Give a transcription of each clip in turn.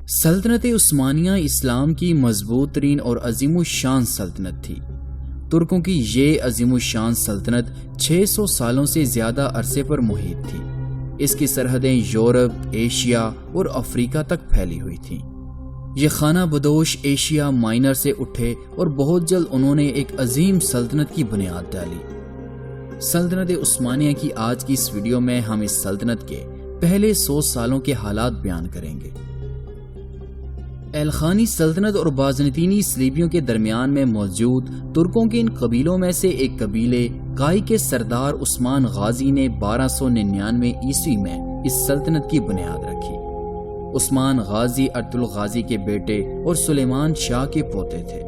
سلطنت عثمانیہ اسلام کی مضبوط ترین اور عظیم الشان سلطنت تھی۔ ترکوں کی یہ عظیم الشان سلطنت 600 سالوں سے زیادہ عرصے پر محیط تھی۔ اس کی سرحدیں یورپ، ایشیا اور افریقہ تک پھیلی ہوئی تھیں۔ یہ خانہ بدوش ایشیا مائنر سے اٹھے اور بہت جلد انہوں نے ایک عظیم سلطنت کی بنیاد ڈالی۔ سلطنت عثمانیہ کی آج کی اس ویڈیو میں ہم اس سلطنت کے پہلے 100 سالوں کے حالات بیان کریں گے۔ ایلخانی سلطنت اور بازنطینی صلیبیوں کے درمیان میں موجود ترکوں کے ان قبیلوں میں سے ایک قبیلے کائی کے سردار عثمان غازی نے 1299 عیسوی میں اس سلطنت کی بنیاد رکھی۔ عثمان غازی ارطغرل غازی کے بیٹے اور سلیمان شاہ کے پوتے تھے۔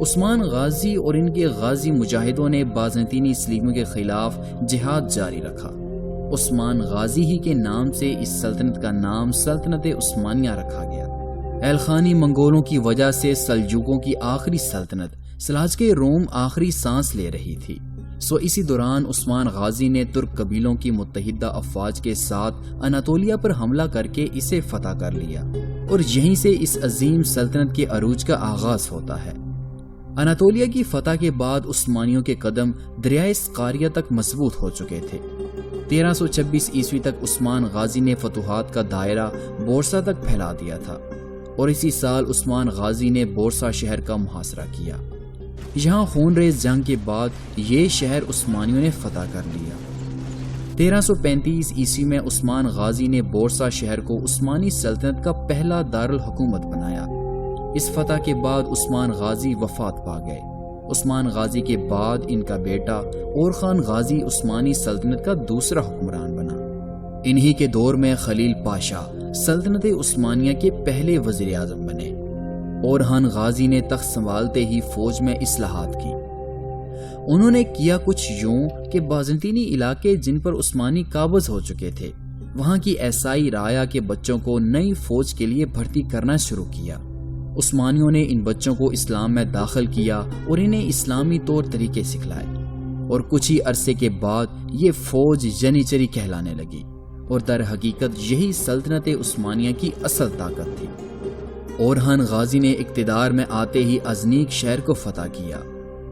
عثمان غازی اور ان کے غازی مجاہدوں نے بازنطینی صلیبیوں کے خلاف جہاد جاری رکھا۔ عثمان غازی ہی کے نام سے اس سلطنت کا نام سلطنت عثمانیہ رکھا گیا۔ ایلخانی منگولوں کی وجہ سے سلجوقوں کی آخری سلطنت سلاجقہ روم آخری سانس لے رہی تھی، اسی دوران عثمان غازی نے ترک قبیلوں کی متحدہ افواج کے ساتھ اناطولیہ پر حملہ کر کے اسے فتح کر لیا، اور یہیں سے اس عظیم سلطنت کے عروج کا آغاز ہوتا ہے۔ اناطولیہ کی فتح کے بعد عثمانیوں کے قدم دریائے سقاریہ تک مضبوط ہو چکے تھے۔ 1326 عیسوی تک عثمان غازی نے فتوحات کا دائرہ بورسا تک پھیلا دیا تھا، اور اسی سال عثمان غازی نے بورسا شہر کا محاصرہ کیا۔ یہاں خونریز جنگ کے بعد یہ شہر عثمانیوں نے فتح کر لیا۔ 1335 عیسوی میں عثمان غازی نے بورسا شہر کو عثمانی سلطنت کا پہلا دارالحکومت بنایا۔ اس فتح کے بعد عثمان غازی وفات پا گئے۔ عثمان غازی کے بعد ان کا بیٹا اور خان غازی عثمانی سلطنت کا دوسرا حکمران بنا۔ انہی کے دور میں خلیل پاشا سلطنت عثمانیہ کے پہلے وزیر اعظم بنے۔ اورحان غازی نے تخت سنبھالتے ہی فوج میں اصلاحات کی۔ انہوں نے کیا کچھ یوں کہ بازنطینی علاقے جن پر عثمانی قابض ہو چکے تھے، وہاں کی عیسائی رعایا کے بچوں کو نئی فوج کے لیے بھرتی کرنا شروع کیا۔ عثمانیوں نے ان بچوں کو اسلام میں داخل کیا اور انہیں اسلامی طور طریقے سکھلائے، اور کچھ ہی عرصے کے بعد یہ فوج جنیچری کہلانے لگی، اور در حقیقت یہی سلطنت عثمانیہ کی اصل طاقت تھی۔ اورحان غازی نے اقتدار میں آتے ہی ازنیک شہر کو فتح کیا۔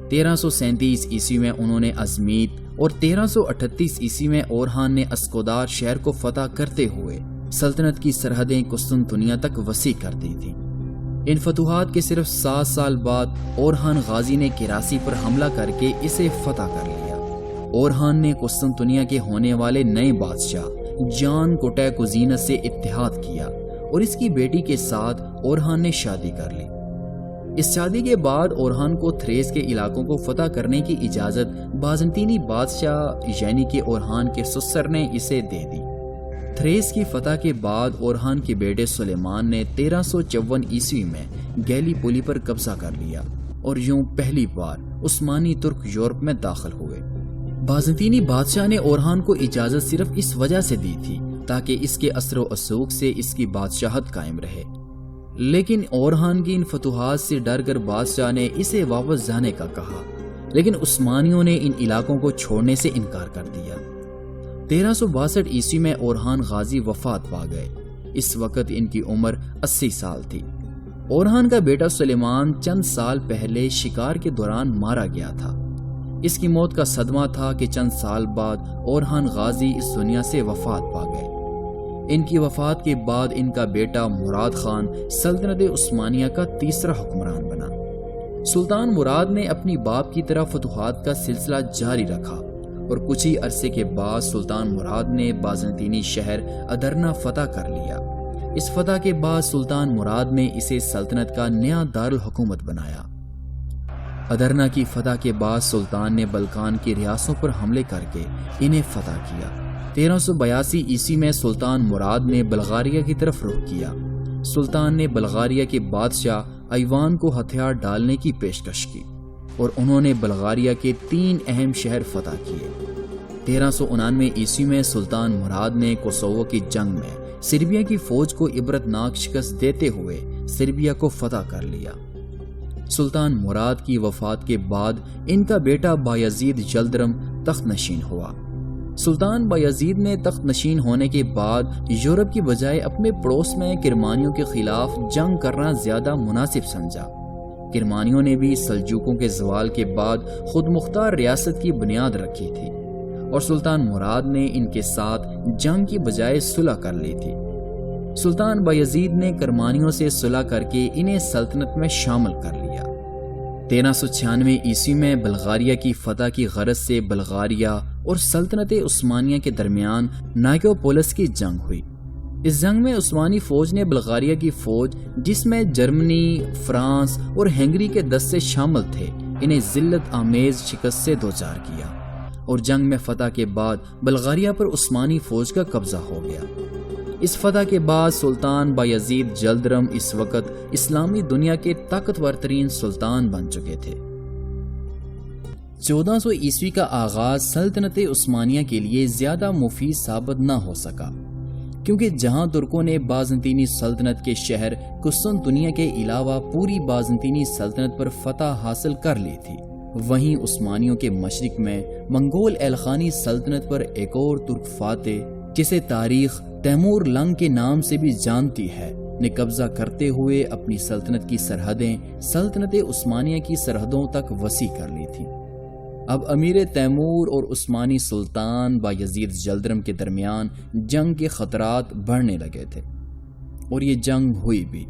1337 عیسوی میں انہوں نے ازمیت، اور 1338 عیسوی میں اورحان نے اسکودار شہر کو فتح کرتے ہوئے سلطنت کی سرحدیں قسطنطنیہ تک وسیع کر دی تھیں۔ ان فتوحات کے صرف 7 سال بعد اورحان غازی نے کراسی پر حملہ کر کے اسے فتح کر لیا۔ اورحان نے قسطنطنیہ کے ہونے والے نئے بادشاہ جان کوٹے کوزینس سے اتحاد کیا، اور اس کی بیٹی کے ساتھ اورحان نے شادی کر لی۔ اس شادی کے بعد اورحان کو تھریس کے علاقوں کو فتح کرنے کی اجازت بازنطینی بادشاہ یعنی کہ اورحان کے سسر نے اسے دے دی۔ تھریس کی فتح کے بعد اورحان کے بیٹے سلیمان نے 1354 عیسوی میں گیلی پولی پر قبضہ کر لیا، اور یوں پہلی بار عثمانی ترک یورپ میں داخل ہوئے۔ بازنطینی بادشاہ نے اورحان کو اجازت صرف اس وجہ سے دی تھی تاکہ اس کے اثر و رسوخ سے اس کی بادشاہت قائم رہے، لیکن اورحان کی ان فتوحات سے ڈر کر بادشاہ نے اسے واپس جانے کا کہا، لیکن عثمانیوں نے ان علاقوں کو چھوڑنے سے انکار کر دیا۔ 1362 عیسوی میں اورحان غازی وفات پا گئے۔ اس وقت ان کی عمر 80 سال تھی۔ اورحان کا بیٹا سلیمان چند سال پہلے شکار کے دوران مارا گیا تھا۔ اس کی موت کا صدمہ تھا کہ چند سال بعد اورحان غازی اس دنیا سے وفات پا گئے۔ ان کی وفات کے بعد ان کا بیٹا مراد خان سلطنت عثمانیہ کا تیسرا حکمران بنا۔ سلطان مراد نے اپنی باپ کی طرح فتوحات کا سلسلہ جاری رکھا، اور کچھ ہی عرصے کے بعد سلطان مراد نے بازنطینی شہر ادرنا فتح کر لیا۔ اس فتح کے بعد سلطان مراد نے اسے سلطنت کا نیا دارالحکومت بنایا۔ ادرنا کی فتح کے بعد سلطان نے بلقان کی ریاستوں پر حملے کر کے انہیں فتح کیا۔ 1382 عیسوی میں سلطان مراد نے بلغاریہ کی طرف رخ کیا۔ سلطان نے بلغاریہ کے بادشاہ ایوان کو ہتھیار ڈالنے کی پیشکش کی، اور انہوں نے بلغاریہ کے 3 اہم شہر فتح کیے۔ 1399 عیسوی میں سلطان مراد نے کوسوو کی جنگ میں سربیا کی فوج کو عبرتناک شکست دیتے ہوئے سربیا کو فتح کر لیا۔ سلطان مراد کی وفات کے بعد ان کا بیٹا بایزید جلدرم تخت نشین ہوا۔ سلطان بایزید نے تخت نشین ہونے کے بعد یورپ کی بجائے اپنے پڑوس میں کرمانیوں کے خلاف جنگ کرنا زیادہ مناسب سمجھا۔ کرمانیوں نے بھی سلجوقوں کے زوال کے بعد خود مختار ریاست کی بنیاد رکھی تھی اور سلطان مراد نے ان کے ساتھ جنگ کی بجائے صلح کر لی تھی۔ سلطان بایزید نے کرمانیوں سے صلح کر کے انہیں سلطنت میں شامل کر لیا۔ 1396 عیسوی میں بلغاریہ کی فتح کی غرض سے بلغاریہ اور سلطنت عثمانیہ کے درمیان نائکوپولس کی جنگ ہوئی۔ اس جنگ میں عثمانی فوج نے بلغاریہ کی فوج، جس میں جرمنی، فرانس اور ہنگری کے دستے شامل تھے، انہیں ذلت آمیز شکست سے دوچار کیا اور جنگ میں فتح کے بعد بلغاریہ پر عثمانی فوج کا قبضہ ہو گیا۔ اس فتح کے بعد سلطان بایزید جلدرم اس وقت اسلامی دنیا کے طاقتور ترین سلطان بن چکے تھے۔ 1400 عیسوی کا آغاز سلطنت عثمانیہ کے لیے زیادہ مفید ثابت نہ ہو سکا، کیونکہ جہاں ترکوں نے بازنطینی سلطنت کے شہر قسطنطنیہ کے علاوہ پوری بازنطینی سلطنت پر فتح حاصل کر لی تھی، وہیں عثمانیوں کے مشرق میں منگول ایلخانی سلطنت پر ایک اور ترک فاتح، جسے تاریخ تیمور لنگ کے نام سے بھی جانتی ہے، نے قبضہ کرتے ہوئے اپنی سلطنت کی سرحدیں سلطنت عثمانیہ کی سرحدوں تک وسیع کر لی تھیں۔ اب امیر تیمور اور عثمانی سلطان بایزید جلدرم کے درمیان جنگ کے خطرات بڑھنے لگے تھے، اور یہ جنگ ہوئی بھی۔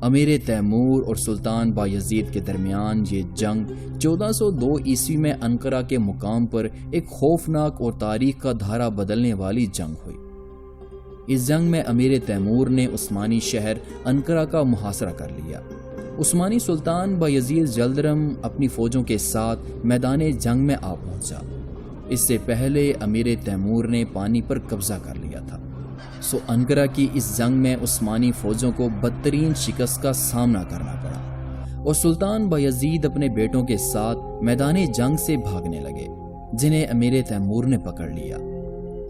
امیر تیمور اور سلطان بایزید کے درمیان یہ جنگ 1402 عیسوی میں انقرہ کے مقام پر ایک خوفناک اور تاریخ کا دھارا بدلنے والی جنگ ہوئی۔ اس جنگ میں امیر تیمور نے عثمانی شہر انقرہ کا محاصرہ کر لیا۔ عثمانی سلطان بایزید جلدرم اپنی فوجوں کے ساتھ میدان جنگ میں آ پہنچا۔ اس سے پہلے امیر تیمور نے پانی پر قبضہ کر لیا تھا، سو انقرہ کی اس جنگ میں عثمانی فوجوں کو بدترین شکست کا سامنا کرنا پڑا اور سلطان بایزید اپنے بیٹوں کے ساتھ میدان جنگ سے بھاگنے لگے، جنہیں امیر تیمور نے پکڑ لیا۔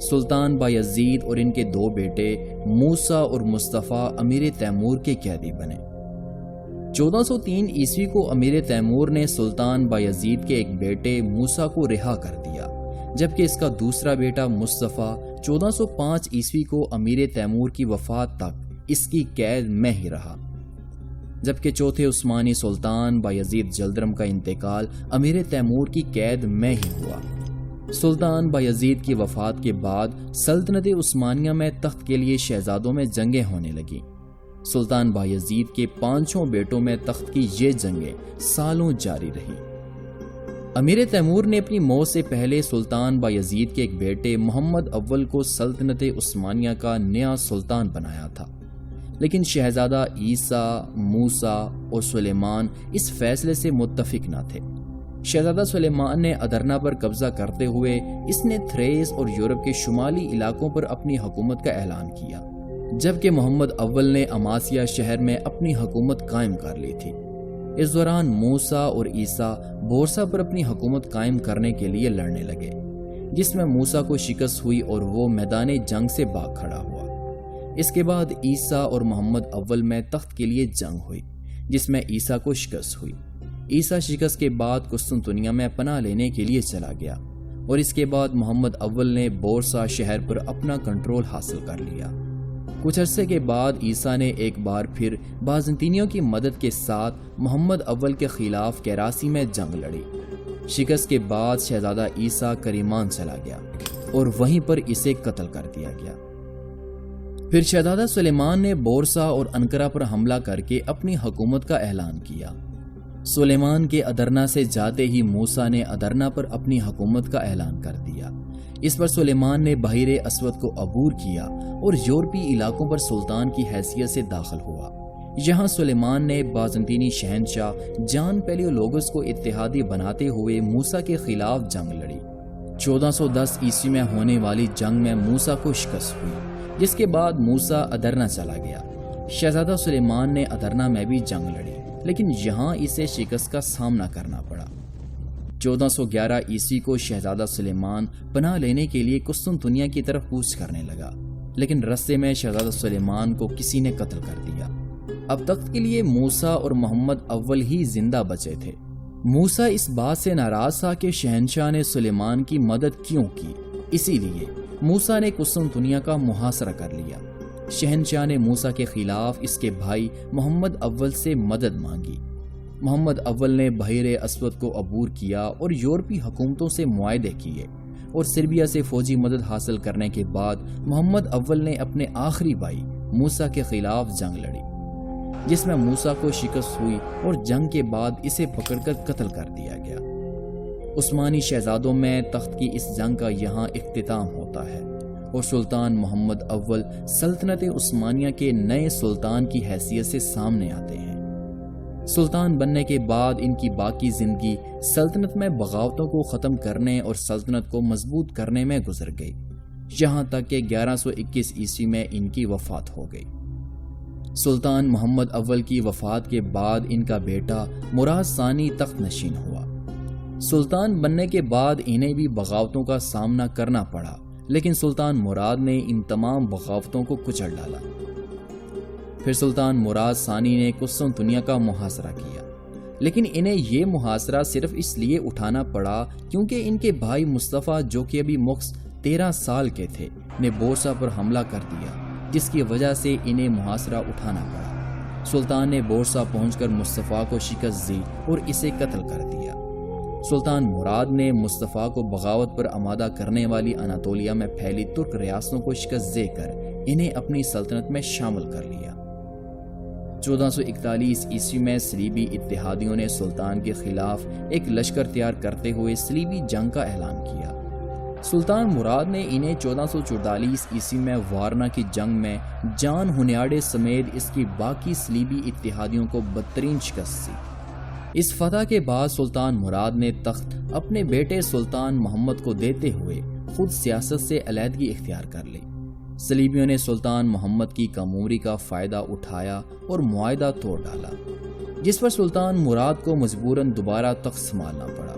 سلطان بایزید اور ان کے دو بیٹے موسیٰ اور مصطفیٰ امیر تیمور کے قیدی بنے۔ 1403 عیسوی کو امیر تیمور نے سلطان بایزید کے ایک بیٹے موسیٰ کو رہا کر دیا، جبکہ اس کا دوسرا بیٹا مصطفیٰ 1405 عیسوی کو امیر تیمور کی وفات تک اس کی قید میں ہی رہا، جبکہ چوتھے عثمانی سلطان بایزید جلدرم کا انتقال امیر تیمور کی قید میں ہی ہوا۔ سلطان بایزید کی وفات کے بعد سلطنت عثمانیہ میں تخت کے لیے شہزادوں میں جنگیں ہونے لگیں۔ سلطان بایزید کے 5 بیٹوں میں تخت کی یہ جنگیں سالوں جاری رہی۔ امیر تیمور نے اپنی موت سے پہلے سلطان بایزید کے ایک بیٹے محمد اول کو سلطنت عثمانیہ کا نیا سلطان بنایا تھا، لیکن شہزادہ عیسیٰ، موسیٰ اور سلیمان اس فیصلے سے متفق نہ تھے۔ شہزادہ سلیمان نے ادرنا پر قبضہ کرتے ہوئے اس نے تھریس اور یورپ کے شمالی علاقوں پر اپنی حکومت کا اعلان کیا، جبکہ محمد اول نے اماسیا شہر میں اپنی حکومت قائم کر لی تھی۔ اس دوران موسیٰ اور عیسیٰ بورسا پر اپنی حکومت قائم کرنے کے لیے لڑنے لگے، جس میں موسیٰ کو شکست ہوئی اور وہ میدان جنگ سے بھاگ کھڑا ہوا۔ اس کے بعد عیسیٰ اور محمد اول میں تخت کے لیے جنگ ہوئی، جس میں عیسیٰ کو شکست ہوئی۔ عیسیٰ شکست کے بعد قسطنطنیہ میں پناہ لینے کے لیے چلا گیا، اور اس کے بعد محمد اول نے بورسا شہر پر اپنا کنٹرول حاصل کر لیا۔ کچھ عرصے کے بعد عیسیٰ نے ایک بار پھر بازنطینیوں کی مدد کے ساتھ محمد اول کے خلاف کیراسی میں جنگ لڑی۔ شکست کے بعد شہزادہ عیسیٰ کریمان چلا گیا اور وہیں پر اسے قتل کر دیا گیا۔ پھر شہزادہ سلیمان نے بورسا اور انقرہ پر حملہ کر کے اپنی حکومت کا اعلان کیا۔ سلیمان کے ادرنا سے جاتے ہی موسیٰ نے ادرنا پر اپنی حکومت کا اعلان کر دیا۔ اس پر سلیمان نے بحیر اسود کو عبور کیا اور یورپی علاقوں پر سلطان کی حیثیت سے داخل ہوا۔ یہاں سلیمان نے بازنطینی شہنشاہ جان پیلیولوگس کو اتحادی بناتے ہوئے موسیٰ کے خلاف جنگ لڑی۔ 1410 عیسوی میں ہونے والی جنگ میں موسیٰ کو شکست ہوئی، جس کے بعد موسیٰ ادرنا چلا گیا۔ شہزادہ سلیمان نے ادرنا میں بھی جنگ لڑی، لیکن یہاں اسے شکست کا سامنا کرنا پڑا۔ 1411 عیسوی کو شہزادہ سلیمان پناہ لینے کے لیے قسطنطنیہ کی طرف کوچ کرنے لگا، لیکن رستے میں شہزادہ سلیمان کو کسی نے قتل کر دیا۔ اب تخت کے لیے موسیٰ اور محمد اول ہی زندہ بچے تھے۔ موسیٰ اس بات سے ناراض تھا کہ شہنشاہ نے سلیمان کی مدد کیوں کی، اسی لیے موسیٰ نے قسطنطنیہ کا محاصرہ کر لیا۔ شہنشاہ نے موسیٰ کے خلاف اس کے بھائی محمد اول سے مدد مانگی۔ محمد اول نے بحیر اسود کو عبور کیا اور یورپی حکومتوں سے معاہدے کیے، اور سربیا سے فوجی مدد حاصل کرنے کے بعد محمد اول نے اپنے آخری بھائی موسیٰ کے خلاف جنگ لڑی، جس میں موسیٰ کو شکست ہوئی اور جنگ کے بعد اسے پکڑ کر قتل کر دیا گیا۔ عثمانی شہزادوں میں تخت کی اس جنگ کا یہاں اختتام ہوتا ہے، اور سلطان محمد اول سلطنت عثمانیہ کے نئے سلطان کی حیثیت سے سامنے آتے ہیں۔ سلطان بننے کے بعد ان کی باقی زندگی سلطنت میں بغاوتوں کو ختم کرنے اور سلطنت کو مضبوط کرنے میں گزر گئی، یہاں تک کہ 1121 عیسوی میں ان کی وفات ہو گئی۔ سلطان محمد اول کی وفات کے بعد ان کا بیٹا مراد ثانی تخت نشین ہوا۔ سلطان بننے کے بعد انہیں بھی بغاوتوں کا سامنا کرنا پڑا، لیکن سلطان مراد نے ان تمام بغاوتوں کو کچل ڈالا۔ پھر سلطان مراد ثانی نے قسطنطنیہ کا محاصرہ کیا، لیکن انہیں یہ محاصرہ صرف اس لیے اٹھانا پڑا کیونکہ ان کے بھائی مصطفیٰ، جو کہ ابھی مخص 13 سال کے تھے، نے بورصہ پر حملہ کر دیا، جس کی وجہ سے انہیں محاصرہ اٹھانا پڑا۔ سلطان نے بورصہ پہنچ کر مصطفیٰ کو شکست دی اور اسے قتل کر دیا۔ سلطان مراد نے مصطفیٰ کو بغاوت پر آمادہ کرنے والی اناطولیہ میں پھیلی ترک ریاستوں کو شکست دے کر انہیں اپنی سلطنت میں شامل کر لیا۔ 1441 عیسوی میں صلیبی اتحادیوں نے سلطان کے خلاف ایک لشکر تیار کرتے ہوئے صلیبی جنگ کا اعلان کیا۔ سلطان مراد نے انہیں 1444 عیسوی میں وارنا کی جنگ میں جان ہنیاڈے سمیت اس کی باقی صلیبی اتحادیوں کو بدترین شکست دی۔ اس فتح کے بعد سلطان مراد نے تخت اپنے بیٹے سلطان محمد کو دیتے ہوئے خود سیاست سے علیحدگی اختیار کر لی۔ صلیبیوں نے سلطان محمد کی کم عمری کا فائدہ اٹھایا اور معاہدہ توڑ ڈالا، جس پر سلطان مراد کو مجبوراً دوبارہ تخت سنبھالنا پڑا،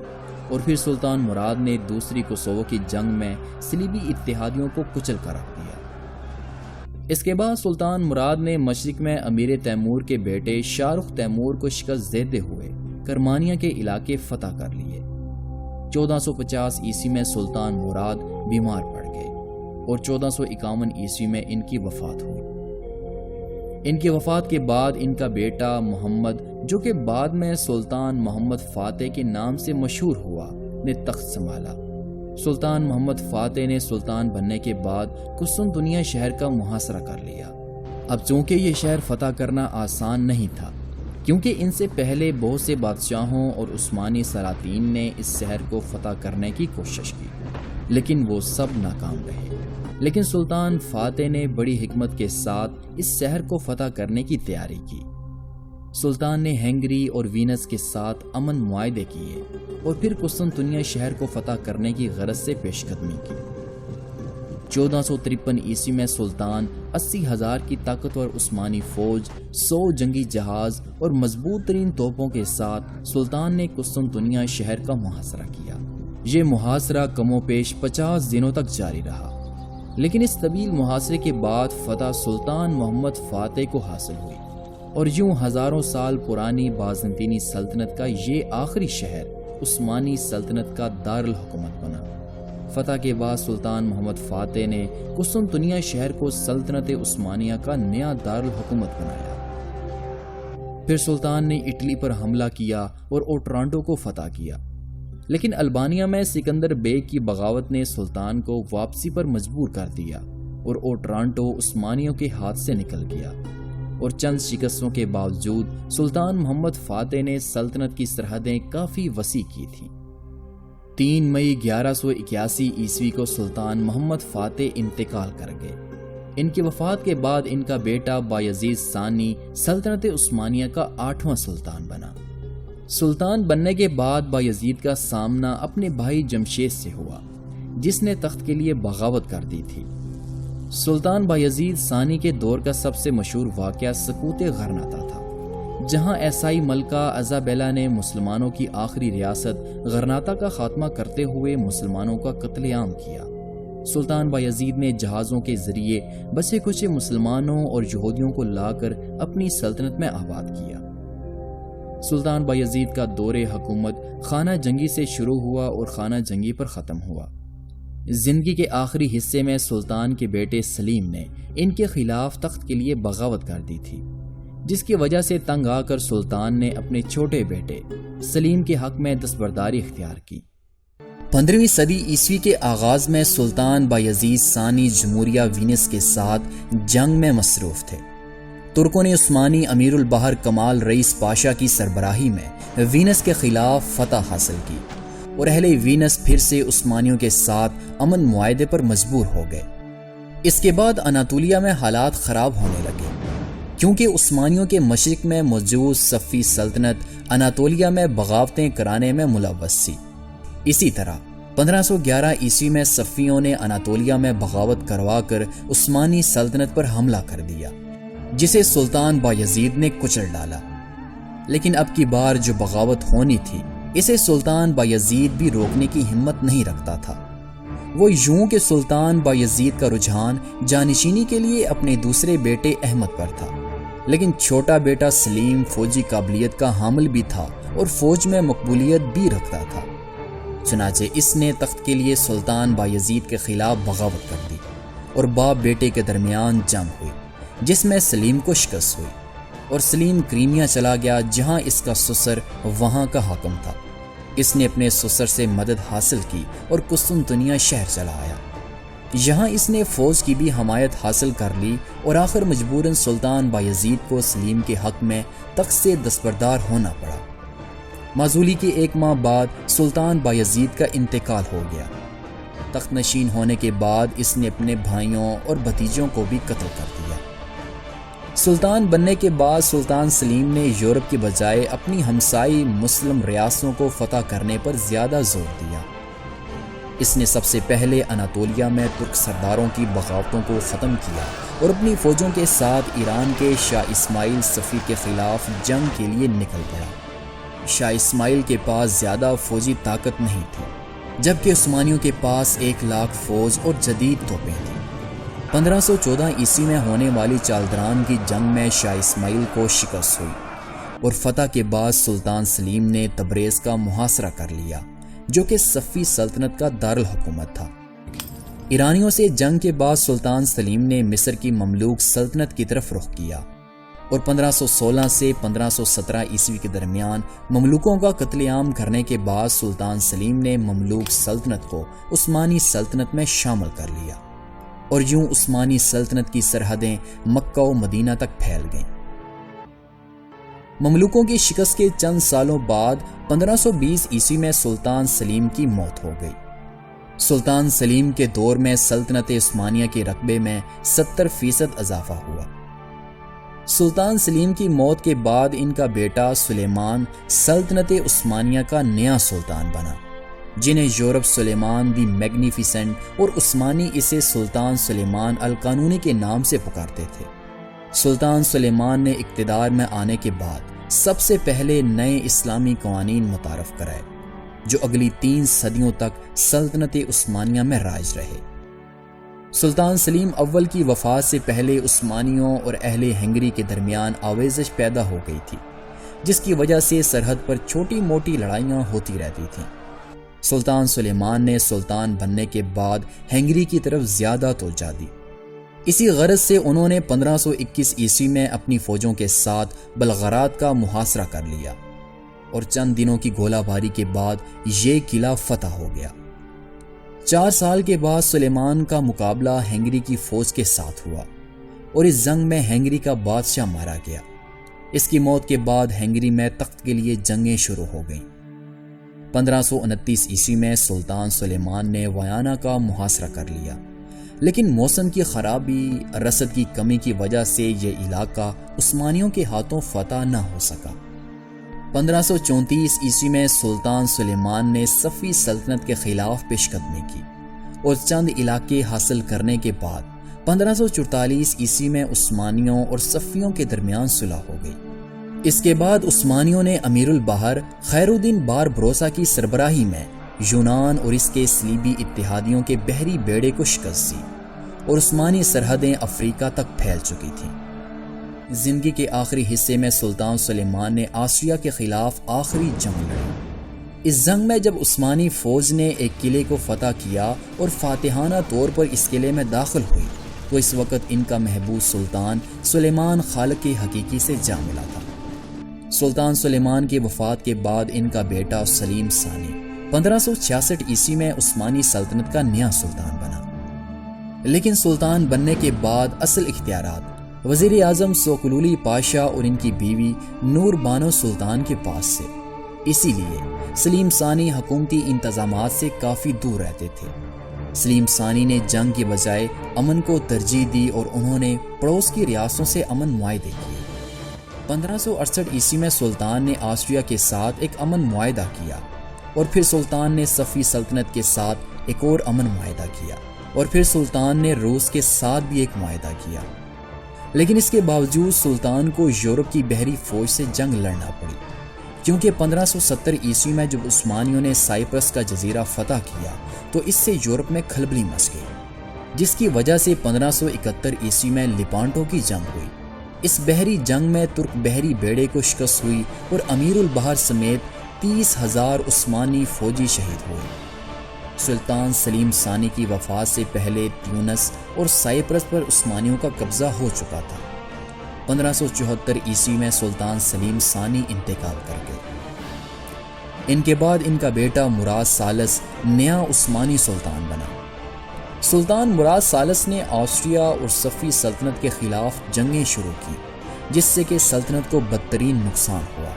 اور پھر سلطان مراد نے دوسری کوسوو کی جنگ میں صلیبی اتحادیوں کو کچل کر رکھ دیا۔ اس کے بعد سلطان مراد نے مشرق میں امیر تیمور کے بیٹے شاہ رخ تیمور کو شکست دیتے ہوئے کرمانیہ کے علاقے فتح کر لیے۔ 1450 عیسوی میں سلطان مراد بیمار پڑ گئے اور 1451 عیسوی میں ان کی وفات ہوئی۔ ان کی وفات کے بعد ان کا بیٹا محمد، جو کہ بعد میں سلطان محمد فاتح کے نام سے مشہور ہوا، نے تخت سنبھالا۔ سلطان محمد فاتح نے سلطان بننے کے بعد قسطنطنیہ شہر کا محاصرہ کر لیا۔ اب چونکہ یہ شہر فتح کرنا آسان نہیں تھا، کیونکہ ان سے پہلے بہت سے بادشاہوں اور عثمانی سلاطین نے اس شہر کو فتح کرنے کی کوشش کی، لیکن وہ سب ناکام رہے۔ لیکن سلطان فاتح نے بڑی حکمت کے ساتھ اس شہر کو فتح کرنے کی تیاری کی۔ سلطان نے ہنگری اور وینس کے ساتھ امن معاہدے کیے اور پھر قسطنطنیہ شہر کو فتح کرنے کی غرض سے پیش قدمی کی۔ 1453 عیسوی میں سلطان 80,000 کی طاقتور عثمانی فوج، 100 جنگی جہاز اور مضبوط ترین توپوں کے ساتھ سلطان نے قسطنطنیہ شہر کا محاصرہ کیا۔ یہ محاصرہ کم و بیش 50 دنوں تک جاری رہا، لیکن اس طویل محاصرے کے بعد فتح سلطان محمد فاتح کو حاصل ہوئی، اور یوں ہزاروں سال پرانی بازنطینی سلطنت کا یہ آخری شہر عثمانی سلطنت کا دارالحکومت بنا۔ فتح کے بعد سلطان محمد فاتح نے قسطنطنیہ شہر کو سلطنت عثمانیہ کا نیا دارالحکومت بنایا۔ پھر سلطان نے اٹلی پر حملہ کیا اور اوٹرانٹو کو فتح کیا، لیکن البانیہ میں سکندر بیگ کی بغاوت نے سلطان کو واپسی پر مجبور کر دیا اور اوٹرانٹو عثمانیوں کے ہاتھ سے نکل گیا، اور چند شکستوں کے باوجود سلطان محمد فاتح نے سلطنت کی سرحدیں کافی وسیع کی تھیں۔ 3 مئی 1181 عیسوی کو سلطان محمد فاتح انتقال کر گئے۔ ان کی وفات کے بعد ان کا بیٹا بایزید ثانی سلطنت عثمانیہ کا 8واں سلطان بنا۔ سلطان بننے کے بعد بایزید کا سامنا اپنے بھائی جمشید سے ہوا، جس نے تخت کے لیے بغاوت کر دی تھی۔ سلطان بایزید ثانی کے دور کا سب سے مشہور واقعہ سقوط غرناطہ تھا، جہاں عیسائی ملکہ ایزابیلا نے مسلمانوں کی آخری ریاست غرناطہ کا خاتمہ کرتے ہوئے مسلمانوں کا قتل عام کیا۔ سلطان بایزید نے جہازوں کے ذریعے بچے کچے مسلمانوں اور یہودیوں کو لا کر اپنی سلطنت میں آباد کیا۔ سلطان بایزید کا دور حکومت خانہ جنگی سے شروع ہوا اور خانہ جنگی پر ختم ہوا۔ زندگی کے آخری حصے میں سلطان کے بیٹے سلیم نے ان کے خلاف تخت کے لیے بغاوت کر دی تھی، جس کی وجہ سے تنگ آ کر سلطان نے اپنے چھوٹے بیٹے سلیم کے حق میں دستبرداری اختیار کی۔ 15ویں صدی عیسوی کے آغاز میں سلطان بایزید ثانی جمہوریہ وینس کے ساتھ جنگ میں مصروف تھے۔ ترکوں نے عثمانی امیر البحر کمال رئیس پاشا کی سربراہی میں وینس کے خلاف فتح حاصل کی اور اہل وینس پھر سے عثمانیوں کے ساتھ امن معاہدے پر مجبور ہو گئے۔ اس کے بعد اناطولیہ میں حالات خراب ہونے لگے، کیونکہ عثمانیوں کے مشرق میں موجود صفی سلطنت اناطولیہ میں بغاوتیں کرانے میں ملوث تھی۔ اسی طرح 1511 عیسوی میں صفیوں نے اناطولیہ میں بغاوت کروا کر عثمانی سلطنت پر حملہ کر دیا، جسے سلطان بایزید نے کچل ڈالا۔ لیکن اب کی بار جو بغاوت ہونی تھی، اسے سلطان بایزید بھی روکنے کی ہمت نہیں رکھتا تھا۔ وہ یوں کہ سلطان بایزید کا رجحان جانشینی کے لیے اپنے دوسرے بیٹے احمد پر تھا، لیکن چھوٹا بیٹا سلیم فوجی قابلیت کا حامل بھی تھا اور فوج میں مقبولیت بھی رکھتا تھا۔ چنانچہ اس نے تخت کے لیے سلطان بایزید کے خلاف بغاوت کر دی اور باپ بیٹے کے درمیان جنگ ہوئی، جس میں سلیم کو شکست ہوئی اور سلیم کریمیا چلا گیا، جہاں اس کا سسر وہاں کا حاکم تھا۔ اس نے اپنے سسر سے مدد حاصل کی اور قسطنطنیہ شہر چلا آیا۔ یہاں اس نے فوج کی بھی حمایت حاصل کر لی اور آخر مجبوراً سلطان بایزید کو سلیم کے حق میں تخت سے دستبردار ہونا پڑا۔ معزولی کے 1 ماہ بعد سلطان بایزید کا انتقال ہو گیا۔ تخت نشین ہونے کے بعد اس نے اپنے بھائیوں اور بھتیجوں کو بھی قتل کر دیا۔ سلطان بننے کے بعد سلطان سلیم نے یورپ کے بجائے اپنی ہمسائی مسلم ریاستوں کو فتح کرنے پر زیادہ زور دیا۔ اس نے سب سے پہلے اناطولیہ میں ترک سرداروں کی بغاوتوں کو ختم کیا اور اپنی فوجوں کے ساتھ ایران کے شاہ اسماعیل صفی کے خلاف جنگ کے لیے نکل پڑا۔ شاہ اسماعیل کے پاس زیادہ فوجی طاقت نہیں تھی، جبکہ عثمانیوں کے پاس 1,00,000 فوج اور جدید توپیں تھیں۔ 1514 عیسوی میں ہونے والی چالدران کی جنگ میں شاہ اسماعیل کو شکست ہوئی اور فتح کے بعد سلطان سلیم نے تبریز کا محاصرہ کر لیا، جو کہ صفی سلطنت کا دارالحکومت تھا۔ ایرانیوں سے جنگ کے بعد سلطان سلیم نے مصر کی مملوک سلطنت کی طرف رخ کیا اور 1516 سے 1517 عیسوی کے درمیان مملوکوں کا قتل عام کرنے کے بعد سلطان سلیم نے مملوک سلطنت کو عثمانی سلطنت میں شامل کر لیا اور یوں عثمانی سلطنت کی سرحدیں مکہ و مدینہ تک پھیل گئیں۔ مملوکوں کی شکست کے چند سالوں بعد 1520 عیسوی میں سلطان سلیم کی موت ہو گئی۔ سلطان سلیم کے دور میں سلطنت عثمانیہ کے رقبے میں 70% اضافہ ہوا۔ سلطان سلیم کی موت کے بعد ان کا بیٹا سلیمان سلطنت عثمانیہ کا نیا سلطان بنا، جنہیں یورپ سلیمان دی میگنیفیسنٹ اور عثمانی اسے سلطان سلیمان القانونی کے نام سے پکارتے تھے۔ سلطان سلیمان نے اقتدار میں آنے کے بعد سب سے پہلے نئے اسلامی قوانین متعارف کرائے، جو اگلی 3 صدیوں تک سلطنت عثمانیہ میں رائج رہے۔ سلطان سلیم اول کی وفات سے پہلے عثمانیوں اور اہل ہنگری کے درمیان آویزش پیدا ہو گئی تھی، جس کی وجہ سے سرحد پر چھوٹی موٹی لڑائیاں ہوتی رہتی تھیں۔ سلطان سلیمان نے سلطان بننے کے بعد ہنگری کی طرف زیادہ توجہ دی۔ اسی غرض سے انہوں نے 1521 عیسوی میں اپنی فوجوں کے ساتھ بلغراد کا محاصرہ کر لیا اور چند دنوں کی گولہ باری کے بعد یہ قلعہ فتح ہو گیا۔ 4 سال کے بعد سلیمان کا مقابلہ ہنگری کی فوج کے ساتھ ہوا اور اس جنگ میں ہنگری کا بادشاہ مارا گیا۔ اس کی موت کے بعد ہنگری میں تخت کے لیے جنگیں شروع ہو گئیں۔ 1529 عیسوی میں سلطان سلیمان نے ویانا کا محاصرہ کر لیا، لیکن موسم کی خرابی، رسد کی کمی کی وجہ سے یہ علاقہ عثمانیوں کے ہاتھوں فتح نہ ہو سکا۔ 1534 عیسوی میں سلطان سلیمان نے صفی سلطنت کے خلاف پیش قدمی کی اور چند علاقے حاصل کرنے کے بعد 1544 عیسوی میں عثمانیوں اور صفیوں کے درمیان صلح ہو گئی۔ اس کے بعد عثمانیوں نے امیر البحر خیر الدین بار بروسا کی سربراہی میں یونان اور اس کے صلیبی اتحادیوں کے بحری بیڑے کو شکست دی اور عثمانی سرحدیں افریقہ تک پھیل چکی تھیں۔ زندگی کے آخری حصے میں سلطان سلیمان نے آسٹریا کے خلاف آخری جنگ لڑی اس جنگ میں جب عثمانی فوج نے ایک قلعے کو فتح کیا اور فاتحانہ طور پر اس قلعے میں داخل ہوئی تو اس وقت ان کا محبوب سلطان سلیمان خالق حقیقی سے جا ملا تھا۔ سلطان سلیمان کی وفات کے بعد ان کا بیٹا سلیم ثانی 1566 عیسوی میں عثمانی سلطنت کا نیا سلطان بنا، لیکن سلطان بننے کے بعد اصل اختیارات وزیر اعظم سوکلولی پاشا اور ان کی بیوی نور بانو سلطان کے پاس سے، اسی لیے سلیم ثانی حکومتی انتظامات سے کافی دور رہتے تھے۔ سلیم ثانی نے جنگ کے بجائے امن کو ترجیح دی اور انہوں نے پڑوس کی ریاستوں سے امن معاہدے کیے۔ 1568 عیسوی میں سلطان نے آسٹریا کے ساتھ ایک امن معاہدہ کیا اور پھر سلطان نے صفوی سلطنت کے ساتھ ایک اور امن معاہدہ کیا اور پھر سلطان نے روس کے ساتھ بھی ایک معاہدہ کیا، لیکن اس کے باوجود سلطان کو یورپ کی بحری فوج سے جنگ لڑنا پڑی، کیونکہ 1570 عیسوی میں جب عثمانیوں نے سائپرس کا جزیرہ فتح کیا تو اس سے یورپ میں کھلبلی مچ گئی، جس کی وجہ سے 1571 عیسوی میں لیپانٹو کی جنگ ہوئی۔ اس بحری جنگ میں ترک بحری بیڑے کو شکست ہوئی اور امیر البحر سمیت 30,000 عثمانی فوجی شہید ہوئے۔ سلطان سلیم ثانی کی وفات سے پہلے تیونس اور سائپرس پر عثمانیوں کا قبضہ ہو چکا تھا۔ 1574 عیسوی میں سلطان سلیم ثانی انتقال کر گئے۔ ان کے بعد ان کا بیٹا مراد ثالث نیا عثمانی سلطان بنا۔ سلطان مراد ثالث نے آسٹریا اور صفوی سلطنت کے خلاف جنگیں شروع کی، جس سے کہ سلطنت کو بدترین نقصان ہوا۔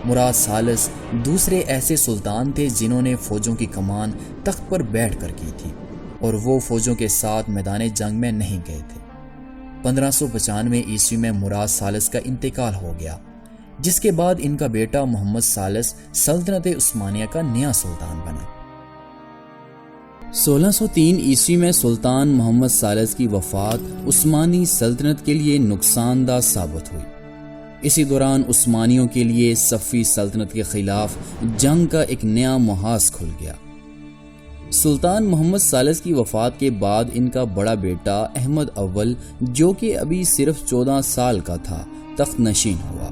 مراد ثالث دوسرے ایسے سلطان تھے جنہوں نے فوجوں کی کمان تخت پر بیٹھ کر کی تھی اور وہ فوجوں کے ساتھ میدان جنگ میں نہیں گئے تھے۔ 1595 عیسوی میں مراد ثالث کا انتقال ہو گیا، جس کے بعد ان کا بیٹا محمد ثالث سلطنت عثمانیہ کا نیا سلطان بنا۔ 1603 عیسوی میں سلطان محمد ثالث کی وفات عثمانی سلطنت کے لیے نقصان دہ ثابت ہوئی۔ اسی دوران عثمانیوں کے لیے صفوی سلطنت کے خلاف جنگ کا ایک نیا محاذ کھل گیا۔ سلطان محمد ثالث کی وفات کے بعد ان کا بڑا بیٹا احمد اول، جو کہ ابھی صرف 14 سال کا تھا، تخت نشین ہوا۔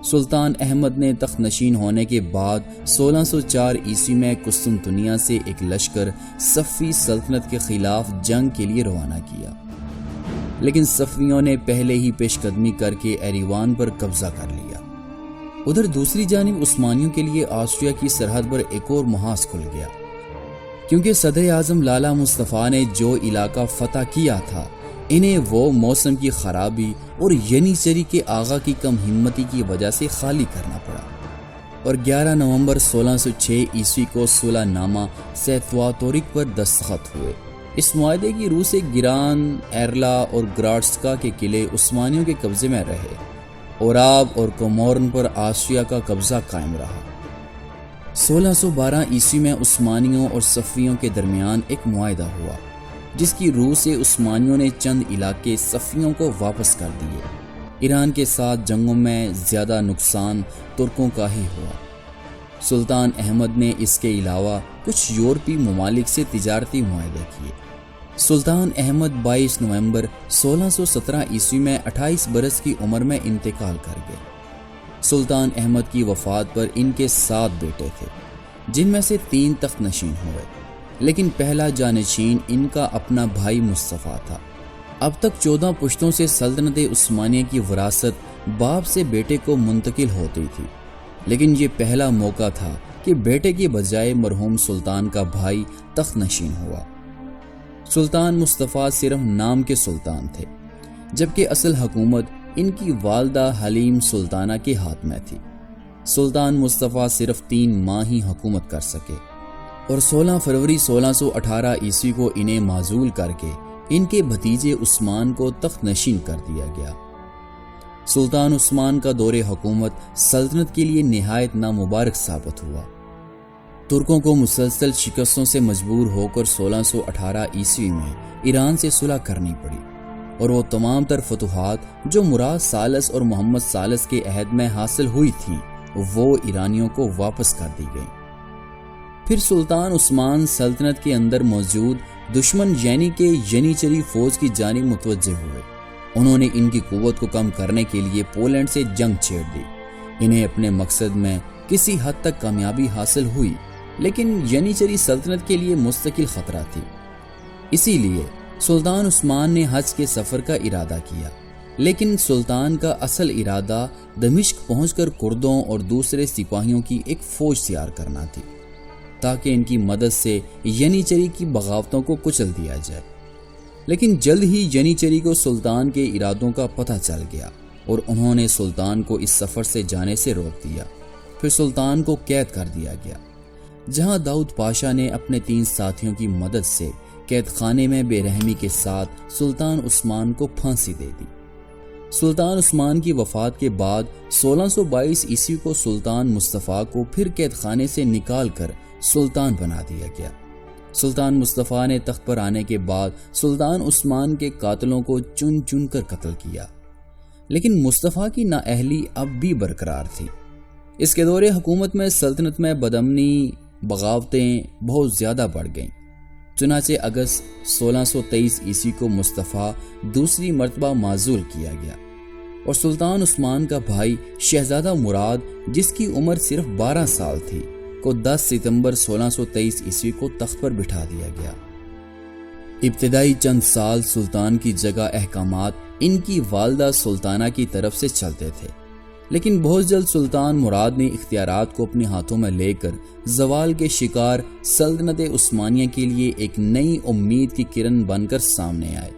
سلطان احمد نے تخت نشین ہونے کے بعد 1604 عیسوی میں قسطنطنیہ سے ایک لشکر صفوی سلطنت کے خلاف جنگ کے لیے روانہ کیا، لیکن صفویوں نے پہلے ہی پیش قدمی کر کے ایریوان پر قبضہ کر لیا۔ ادھر دوسری جانب عثمانیوں کے لیے آسٹریا کی سرحد پر ایک اور محاذ کھل گیا، کیونکہ صدر اعظم لالا مصطفیٰ نے جو علاقہ فتح کیا تھا انہیں وہ موسم کی خرابی اور ینیچری کے آغا کی کم ہمتی کی وجہ سے خالی کرنا پڑا، اور 11 نومبر 1606 عیسوی کو صلح نامہ سیتواتورک پر دستخط ہوئے۔ اس معاہدے کی روح سے گران، ایرلا اور گراٹسکا کے قلعے عثمانیوں کے قبضے میں رہے، اوراب اور کومورن پر آسٹریا کا قبضہ قائم رہا۔ 1612 عیسوی میں عثمانیوں اور صفویوں کے درمیان ایک معاہدہ ہوا، جس کی روح سے عثمانیوں نے چند علاقے صفویوں کو واپس کر دیے۔ ایران کے ساتھ جنگوں میں زیادہ نقصان ترکوں کا ہی ہوا۔ سلطان احمد نے اس کے علاوہ کچھ یورپی ممالک سے تجارتی معاہدے کیے۔ سلطان احمد 22 نومبر 1617 عیسوی میں 28 برس کی عمر میں انتقال کر گئے۔ سلطان احمد کی وفات پر ان کے 7 بیٹے تھے، جن میں سے 3 تخت نشین ہوئے، لیکن پہلا جانشین ان کا اپنا بھائی مصطفیٰ تھا۔ اب تک 14 پشتوں سے سلطنت عثمانیہ کی وراثت باپ سے بیٹے کو منتقل ہوتی تھی، لیکن یہ پہلا موقع تھا کہ بیٹے کی بجائے مرحوم سلطان کا بھائی تخت نشین ہوا۔ سلطان مصطفیٰ صرف نام کے سلطان تھے، جبکہ اصل حکومت ان کی والدہ حلیم سلطانہ کے ہاتھ میں تھی۔ سلطان مصطفیٰ صرف 3 ماہ ہی حکومت کر سکے، اور 16 فروری 1618 عیسوی کو انہیں معزول کر کے ان کے بھتیجے عثمان کو تخت نشین کر دیا گیا۔ سلطان عثمان کا دور حکومت سلطنت کے لیے نہایت نامبارک ثابت ہوا۔ ترکوں کو مسلسل شکستوں سے مجبور ہو کر 1618 عیسوی میں ایران سے صلح کرنی پڑی، اور وہ تمام تر فتوحات جو مراد ثالث اور محمد ثالث کے عہد میں حاصل ہوئی تھیں وہ ایرانیوں کو واپس کر دی گئیں۔ پھر سلطان عثمان سلطنت کے اندر موجود دشمن یعنی کہ ینیچری فوج کی جانب متوجہ ہوئے۔ انہوں نے ان کی قوت کو کم کرنے کے لیے پولینڈ سے جنگ چھیڑ دی۔ انہیں اپنے مقصد میں کسی حد تک کامیابی حاصل ہوئی، لیکن ینیچری سلطنت کے لیے مستقل خطرہ تھی۔ اسی لیے سلطان عثمان نے حج کے سفر کا ارادہ کیا، لیکن سلطان کا اصل ارادہ دمشق پہنچ کر کردوں اور دوسرے سپاہیوں کی ایک فوج تیار کرنا تھی، تاکہ ان کی مدد سے ینیچری کی بغاوتوں کو کچل دیا جائے۔ لیکن جلد ہی ینیچری کو سلطان کے ارادوں کا پتہ چل گیا اور انہوں نے سلطان کو اس سفر سے جانے سے روک دیا۔ پھر سلطان کو قید کر دیا گیا، جہاں داؤد پاشا نے اپنے 3 ساتھیوں کی مدد سے قید خانے میں بے رحمی کے ساتھ سلطان عثمان کو پھانسی دے دی۔ سلطان عثمان کی وفات کے بعد 1622 عیسوی کو سلطان مصطفیٰ کو پھر قید خانے سے نکال کر سلطان بنا دیا گیا۔ سلطان مصطفیٰ نے تخت پر آنے کے بعد سلطان عثمان کے قاتلوں کو چن چن کر قتل کیا، لیکن مصطفیٰ کی نااہلی اب بھی برقرار تھی۔ اس کے دور حکومت میں سلطنت میں بدامنی، بغاوتیں بہت زیادہ بڑھ گئیں۔ چنانچہ اگست 1623 عیسوی کو مصطفیٰ دوسری مرتبہ معزول کیا گیا اور سلطان عثمان کا بھائی شہزادہ مراد، جس کی عمر صرف 12 سال تھی، کو 10 ستمبر 1623 عیسوی کو تخت پر بٹھا دیا گیا۔ ابتدائی چند سال سلطان کی جگہ احکامات ان کی والدہ سلطانہ کی طرف سے چلتے تھے، لیکن بہت جلد سلطان مراد نے اختیارات کو اپنے ہاتھوں میں لے کر زوال کے شکار سلطنت عثمانیہ کے لیے ایک نئی امید کی کرن بن کر سامنے آئے۔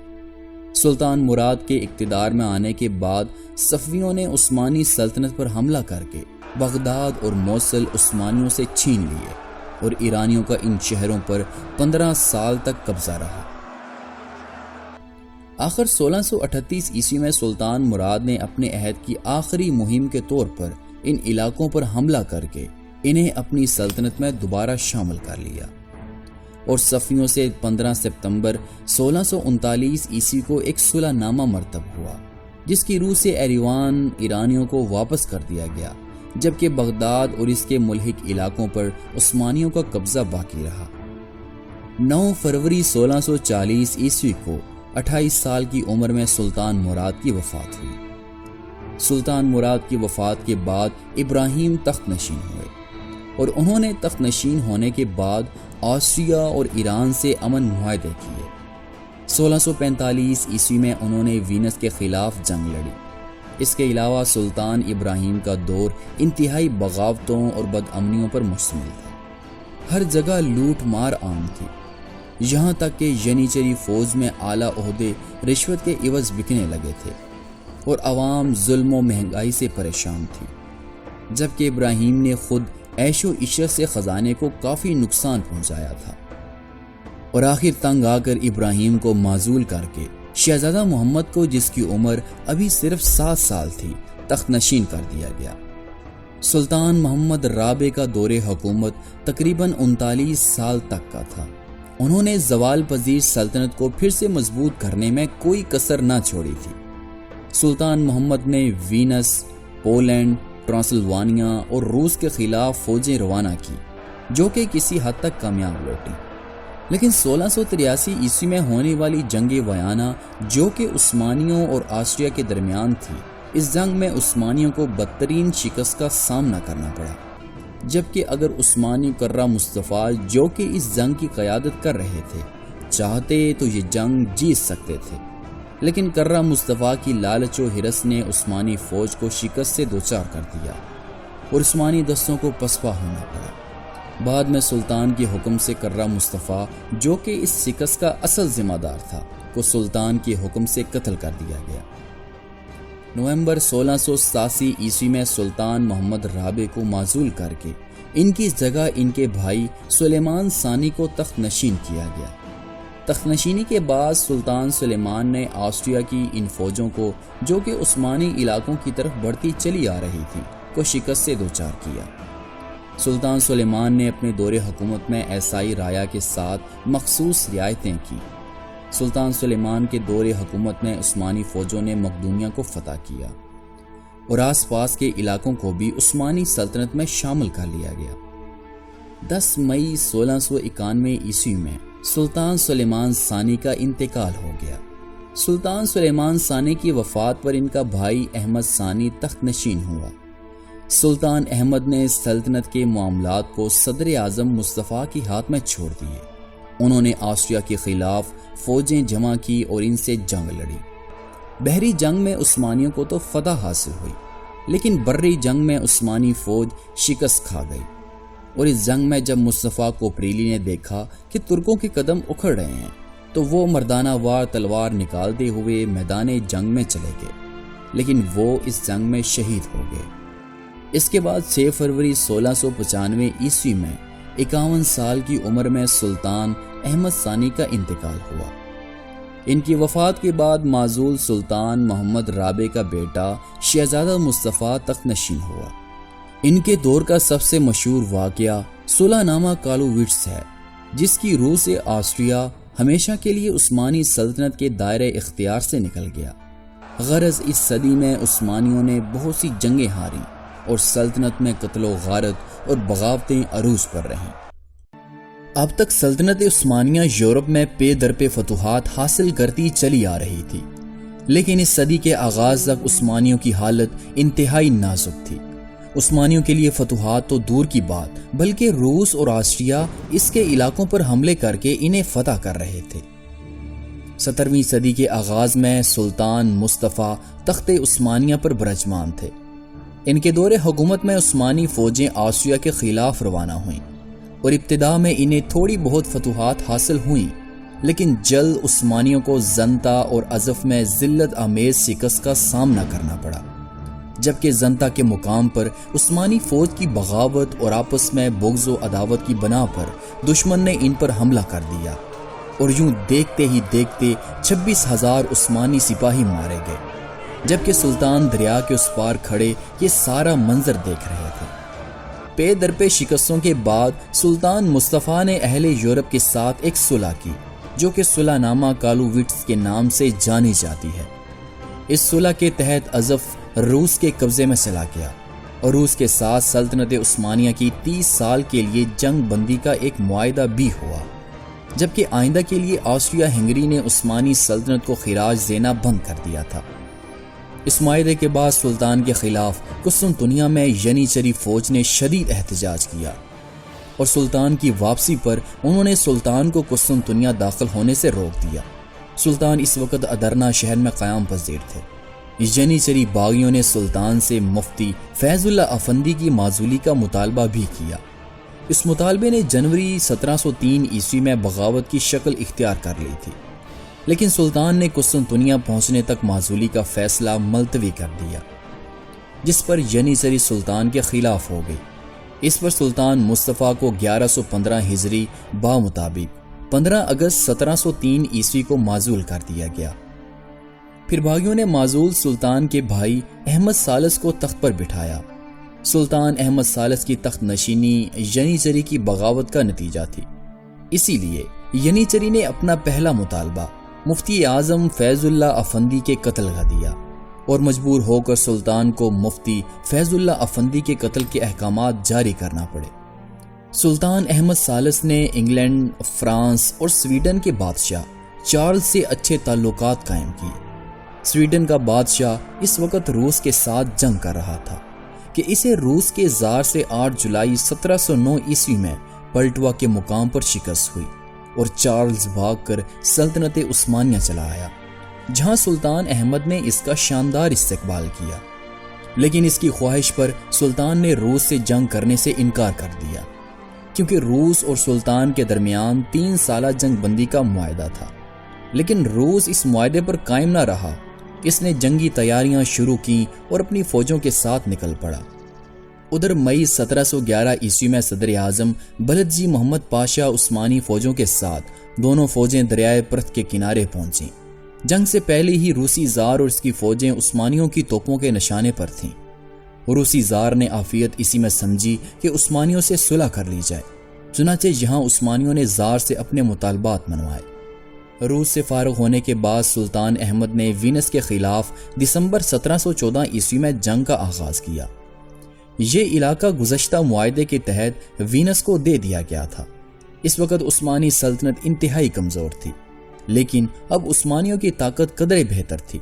سلطان مراد کے اقتدار میں آنے کے بعد صفویوں نے عثمانی سلطنت پر حملہ کر کے بغداد اور موصل عثمانیوں سے چھین لیے اور ایرانیوں کا ان شہروں پر 15 سال تک قبضہ رہا۔ آخر 1638 عیسوی میں سلطان مراد نے اپنے عہد کی آخری مہم کے طور پر ان علاقوں پر حملہ کر کے انہیں اپنی سلطنت میں دوبارہ شامل کر لیا اور صفویوں سے 15 ستمبر 1639 عیسوی کو ایک صلح نامہ مرتب ہوا، جس کی روح سے ایریوان ایرانیوں کو واپس کر دیا گیا، جبکہ بغداد اور اس کے ملحق علاقوں پر عثمانیوں کا قبضہ باقی رہا۔ 9 فروری 1640 عیسوی کو 28 سال کی عمر میں سلطان مراد کی وفات ہوئی۔ سلطان مراد کی وفات کے بعد ابراہیم تخت نشین ہوئے اور انہوں نے تخت نشین ہونے کے بعد آسٹریا اور ایران سے امن معاہدے کیے۔ 1645 عیسوی میں انہوں نے وینس کے خلاف جنگ لڑی۔ اس کے علاوہ سلطان ابراہیم کا دور انتہائی بغاوتوں اور بدامنیوں پر مشتمل تھا۔ ہر جگہ لوٹ مار عام تھی، یہاں تک کہ ینیچری فوج میں اعلیٰ عہدے رشوت کے عوض بکنے لگے تھے اور عوام ظلم و مہنگائی سے پریشان تھی، جبکہ ابراہیم نے خود عیش و عشرت سے خزانے کو کافی نقصان پہنچایا تھا، اور آخر تنگ آ کر ابراہیم کو معزول کر کے شہزادہ محمد کو، جس کی عمر ابھی صرف 7 سال تھی، تخت نشین کر دیا گیا۔ سلطان محمد رابع کا دور حکومت تقریباً 39 سال تک کا تھا۔ انہوں نے زوال پذیر سلطنت کو پھر سے مضبوط کرنے میں کوئی کسر نہ چھوڑی تھی۔ سلطان محمد نے وینس، پولینڈ، ٹرانسلوانیا اور روس کے خلاف فوجیں روانہ کی، جو کہ کسی حد تک کامیاب لوٹی، لیکن 1683 عیسوی میں ہونے والی جنگ ویانا، جو کہ عثمانیوں اور آسٹریا کے درمیان تھی، اس جنگ میں عثمانیوں کو بدترین شکست کا سامنا کرنا پڑا، جبکہ اگر عثمانی کرہ مصطفیٰ، جو کہ اس جنگ کی قیادت کر رہے تھے، چاہتے تو یہ جنگ جیت سکتے تھے، لیکن کرہ مصطفیٰ کی لالچ و ہرس نے عثمانی فوج کو شکست سے دوچار کر دیا اور عثمانی دستوں کو پسپا ہونا پڑا۔ بعد میں سلطان کے حکم سے کرہ مصطفیٰ، جو کہ اس شکست کا اصل ذمہ دار تھا، کو سلطان کے حکم سے قتل کر دیا گیا۔ نومبر 1687 عیسوی میں سلطان محمد رابع کو معزول کر کے ان کی جگہ ان کے بھائی سلیمان ثانی کو تخت نشین کیا گیا۔ تخت نشینی کے بعد سلطان سلیمان نے آسٹریا کی ان فوجوں کو، جو کہ عثمانی علاقوں کی طرف بڑھتی چلی آ رہی تھی، کو شکست سے دوچار کیا۔ سلطان سلیمان نے اپنے دور حکومت میں عیسائی رایا کے ساتھ مخصوص رعایتیں کی۔ سلطان سلیمان کے دور حکومت میں عثمانی فوجوں نے مقدونیہ کو فتح کیا اور آس پاس کے علاقوں کو بھی عثمانی سلطنت میں شامل کر لیا گیا۔ 10 مئی 1691 عیسوی میں سلطان سلیمان ثانی کا انتقال ہو گیا۔ سلطان سلیمان ثانی کی وفات پر ان کا بھائی احمد ثانی تخت نشین ہوا۔ سلطان احمد نے سلطنت کے معاملات کو صدر اعظم مصطفیٰ کے ہاتھ میں چھوڑ دیے۔ انہوں نے آسٹریا کے خلاف فوجیں جمع کی اور ان سے جنگ لڑی۔ بحری جنگ میں عثمانیوں کو تو فتح حاصل ہوئی، لیکن بری جنگ میں عثمانی فوج شکست کھا گئی، اور اس جنگ میں جب مصطفیٰ کوپریلی نے دیکھا کہ ترکوں کے قدم اکھڑ رہے ہیں تو وہ مردانہ وار تلوار نکالتے ہوئے میدان جنگ میں چلے گئے، لیکن وہ اس جنگ میں شہید ہو گئے۔ اس کے بعد 6 فروری 1695 عیسوی میں 51 سال کی عمر میں سلطان احمد ثانی کا انتقال ہوا۔ ان کی وفات کے بعد معزول سلطان محمد رابع کا بیٹا شہزادہ مصطفیٰ تخت نشین ہوا۔ ان کے دور کا سب سے مشہور واقعہ صلح نامہ کالوویٹس ہے، جس کی روح سے آسٹریا ہمیشہ کے لیے عثمانی سلطنت کے دائرۂ اختیار سے نکل گیا۔ غرض اس صدی میں عثمانیوں نے بہت سی جنگیں ہاریں اور سلطنت میں قتل و غارت اور بغاوتیں عروج پر رہیں۔ اب تک سلطنت عثمانیہ یورپ میں پے در پے فتوحات حاصل کرتی چلی آ رہی تھی، لیکن اس صدی کے آغاز تک عثمانیوں کی حالت انتہائی نازک تھی۔ عثمانیوں کے لیے فتوحات تو دور کی بات، بلکہ روس اور آسٹریا اس کے علاقوں پر حملے کر کے انہیں فتح کر رہے تھے۔ 17ویں صدی کے آغاز میں سلطان مصطفیٰ تخت عثمانیہ پر برجمان تھے۔ ان کے دور حکومت میں عثمانی فوجیں آسٹریا کے خلاف روانہ ہوئیں، اور ابتدا میں انہیں تھوڑی بہت فتوحات حاصل ہوئیں، لیکن جلد عثمانیوں کو زنتا اور ازف میں ذلت آمیز شکست کا سامنا کرنا پڑا، جبکہ زنتا کے مقام پر عثمانی فوج کی بغاوت اور آپس میں بغض و عداوت کی بنا پر دشمن نے ان پر حملہ کر دیا، اور یوں دیکھتے ہی دیکھتے 26,000 عثمانی سپاہی مارے گئے، جبکہ سلطان دریا کے اس پار کھڑے یہ سارا منظر دیکھ رہے تھے۔ پے در پے شکستوں کے بعد سلطان مصطفیٰ نے اہل یورپ کے ساتھ ایک صلح کی، جو کہ صلح نامہ کالوویٹس کے نام سے جانی جاتی ہے۔ اس صلح کے تحت ازف روس کے قبضے میں چلا گیا، اور روس کے ساتھ سلطنت عثمانیہ کی 30 سال کے لیے جنگ بندی کا ایک معاہدہ بھی ہوا، جبکہ آئندہ کے لیے آسٹریا ہنگری نے عثمانی سلطنت کو خراج دینا بند کر دیا تھا۔ اس معاہدے کے بعد سلطان کے خلاف قسطنطنیہ میں ینیچری فوج نے شدید احتجاج کیا، اور سلطان کی واپسی پر انہوں نے سلطان کو قسطنطنیہ داخل ہونے سے روک دیا۔ سلطان اس وقت ادرنا شہر میں قیام پذیر تھے۔ ینیچری باغیوں نے سلطان سے مفتی فیض اللہ افندی کی معزولی کا مطالبہ بھی کیا۔ اس مطالبے نے جنوری 1703 عیسوی میں بغاوت کی شکل اختیار کر لی تھی، لیکن سلطان نے قسطنطنیہ پہنچنے تک معزولی کا فیصلہ ملتوی کر دیا، جس پر ینیچری سلطان کے خلاف ہو گئی۔ اس پر سلطان مصطفیٰ کو 1115 ہجری بامطابق 15 اگست 1703 عیسوی کو معزول کر دیا گیا۔ پھر باغیوں نے معزول سلطان کے بھائی احمد ثالث کو تخت پر بٹھایا۔ سلطان احمد ثالث کی تخت نشینی ینیچری کی بغاوت کا نتیجہ تھی، اسی لیے ینیچری نے اپنا پہلا مطالبہ مفتی اعظم فیض اللہ افندی کے قتل کا دیا، اور مجبور ہو کر سلطان کو مفتی فیض اللہ افندی کے قتل کے احکامات جاری کرنا پڑے۔ سلطان احمد ثالث نے انگلینڈ، فرانس اور سویڈن کے بادشاہ چارلز سے اچھے تعلقات قائم کیے۔ سویڈن کا بادشاہ اس وقت روس کے ساتھ جنگ کر رہا تھا کہ اسے روس کے زار سے 8 جولائی 1709 عیسوی میں پلٹوا کے مقام پر شکست ہوئی، اور چارلز بھاگ کر سلطنت عثمانیہ چلا آیا، جہاں سلطان احمد نے اس کا شاندار استقبال کیا، لیکن اس کی خواہش پر سلطان نے روس سے جنگ کرنے سے انکار کر دیا، کیونکہ روس اور سلطان کے درمیان 3 سالہ جنگ بندی کا معاہدہ تھا۔ لیکن روس اس معاہدے پر قائم نہ رہا، اس نے جنگی تیاریاں شروع کی اور اپنی فوجوں کے ساتھ نکل پڑا۔ ادھر مئی 1711 عیسوی میں صدر اعظم بلدجی محمد پاشا عثمانی فوجوں کے ساتھ دونوں فوجیں دریائے پرت کے کنارے پہنچیں۔ جنگ سے پہلے ہی روسی زار اور اس کی فوجیں عثمانیوں کی توپوں کے نشانے پر تھیں۔ روسی زار نے عافیت اسی میں سمجھی کہ عثمانیوں سے صلح کر لی جائے، چنانچہ یہاں عثمانیوں نے زار سے اپنے مطالبات منوائے۔ روس سے فارغ ہونے کے بعد سلطان احمد نے وینس کے خلاف دسمبر 1714 عیسوی میں جنگ کا آغاز کیا۔ یہ علاقہ گزشتہ معاہدے کے تحت وینس کو دے دیا گیا تھا۔ اس وقت عثمانی سلطنت انتہائی کمزور تھی، لیکن اب عثمانیوں کی طاقت قدرے بہتر تھی۔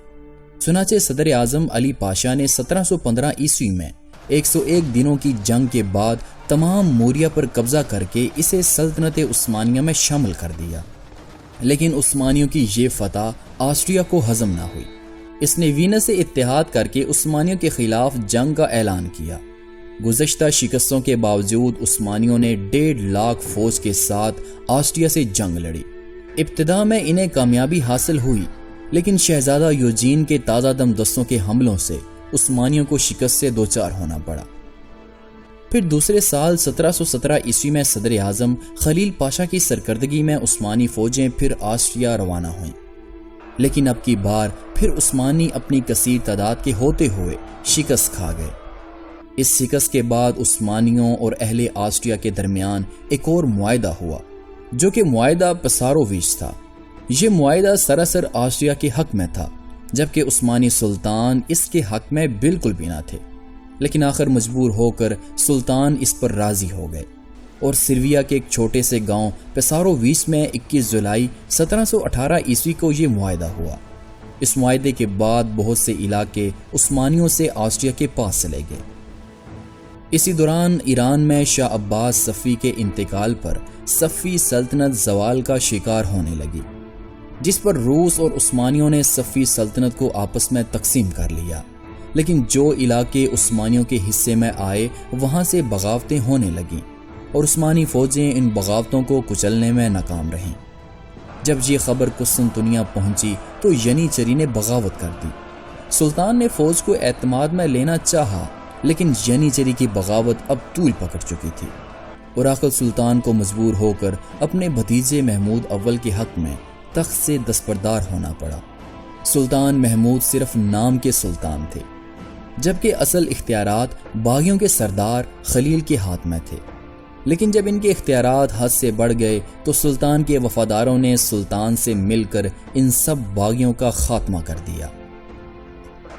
چنانچہ صدر اعظم علی پاشا نے 1715 عیسوی میں 101 دنوں کی جنگ کے بعد تمام موریا پر قبضہ کر کے اسے سلطنت عثمانیہ میں شامل کر دیا، لیکن عثمانیوں کی یہ فتح آسٹریا کو ہضم نہ ہوئی۔ اس نے وینا سے اتحاد کر کے عثمانیوں کے خلاف جنگ کا اعلان کیا۔ گزشتہ شکستوں کے باوجود عثمانیوں نے 1.5 لاکھ فوج کے ساتھ آسٹریا سے جنگ لڑی۔ ابتدا میں انہیں کامیابی حاصل ہوئی، لیکن شہزادہ یوجین کے تازہ دم دستوں کے حملوں سے عثمانیوں کو شکست سے دوچار ہونا پڑا۔ پھر دوسرے سال 1717 عیسوی میں صدر اعظم خلیل پاشا کی سرکردگی میں عثمانی فوجیں پھر آسٹریا روانہ ہوئیں، لیکن اب کی بار پھر عثمانی اپنی کثیر تعداد کے ہوتے ہوئے شکست کھا گئے۔ اس شکست کے بعد عثمانیوں اور اہل آسٹریا کے درمیان ایک اور معاہدہ ہوا، جو کہ معاہدہ پساروویچ تھا۔ یہ معاہدہ سراسر آسٹریا کے حق میں تھا، جبکہ عثمانی سلطان اس کے حق میں بالکل بھی نہ تھے، لیکن آخر مجبور ہو کر سلطان اس پر راضی ہو گئے، اور سرویا کے ایک چھوٹے سے گاؤں پساروویچ میں 21 جولائی 1718 عیسوی کو یہ معاہدہ ہوا۔ اس معاہدے کے بعد بہت سے علاقے عثمانیوں سے آسٹریا کے پاس چلے گئے۔ اسی دوران ایران میں شاہ عباس صفوی کے انتقال پر صفوی سلطنت زوال کا شکار ہونے لگی، جس پر روس اور عثمانیوں نے صفوی سلطنت کو آپس میں تقسیم کر لیا، لیکن جو علاقے عثمانیوں کے حصے میں آئے وہاں سے بغاوتیں ہونے لگیں، اور عثمانی فوجیں ان بغاوتوں کو کچلنے میں ناکام رہیں۔ جب یہ خبر قسطنطنیہ پہنچی تو ینیچری نے بغاوت کر دی۔ سلطان نے فوج کو اعتماد میں لینا چاہا، لیکن ینیچری کی بغاوت اب طول پکڑ چکی تھی، اور آخر سلطان کو مجبور ہو کر اپنے بھتیجے محمود اول کے حق میں تخت سے دستبردار ہونا پڑا۔ سلطان محمود صرف نام کے سلطان تھے، جبکہ اصل اختیارات باغیوں کے سردار خلیل کے ہاتھ میں تھے، لیکن جب ان کے اختیارات حد سے بڑھ گئے تو سلطان کے وفاداروں نے سلطان سے مل کر ان سب باغیوں کا خاتمہ کر دیا۔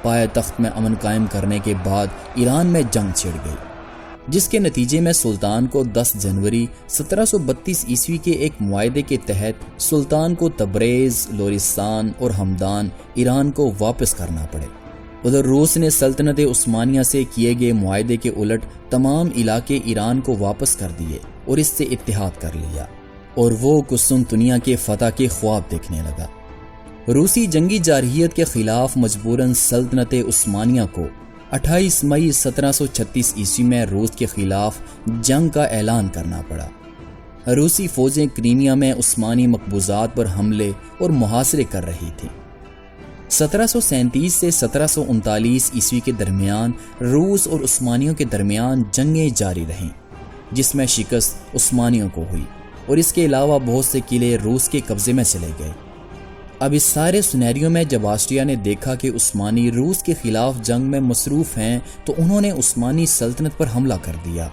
پائے تخت میں امن قائم کرنے کے بعد ایران میں جنگ چھڑ گئی، جس کے نتیجے میں سلطان کو 10 جنوری 1732 عیسوی کے ایک معاہدے کے تحت سلطان کو تبریز، لورستان اور ہمدان ایران کو واپس کرنا پڑے۔ ادھر روس نے سلطنت عثمانیہ سے کیے گئے معاہدے کے الٹ تمام علاقے ایران کو واپس کر دیے اور اس سے اتحاد کر لیا، اور وہ قسطنطنیہ کے فتح کے خواب دیکھنے لگا۔ روسی جنگی جارحیت کے خلاف مجبوراً سلطنت عثمانیہ کو 28 مئی 1736 عیسوی میں روس کے خلاف جنگ کا اعلان کرنا پڑا۔ روسی فوجیں کرائمیا میں عثمانی مقبوضات پر حملے اور محاصرے کر رہی تھیں۔ 1737 سے 1739 عیسوی کے درمیان روس اور عثمانیوں کے درمیان جنگیں جاری رہیں، جس میں شکست عثمانیوں کو ہوئی، اور اس کے علاوہ بہت سے قلعے روس کے قبضے میں چلے گئے۔ اب اس سارے سینیریو میں جب آسٹریا نے دیکھا کہ عثمانی روس کے خلاف جنگ میں مصروف ہیں تو انہوں نے عثمانی سلطنت پر حملہ کر دیا،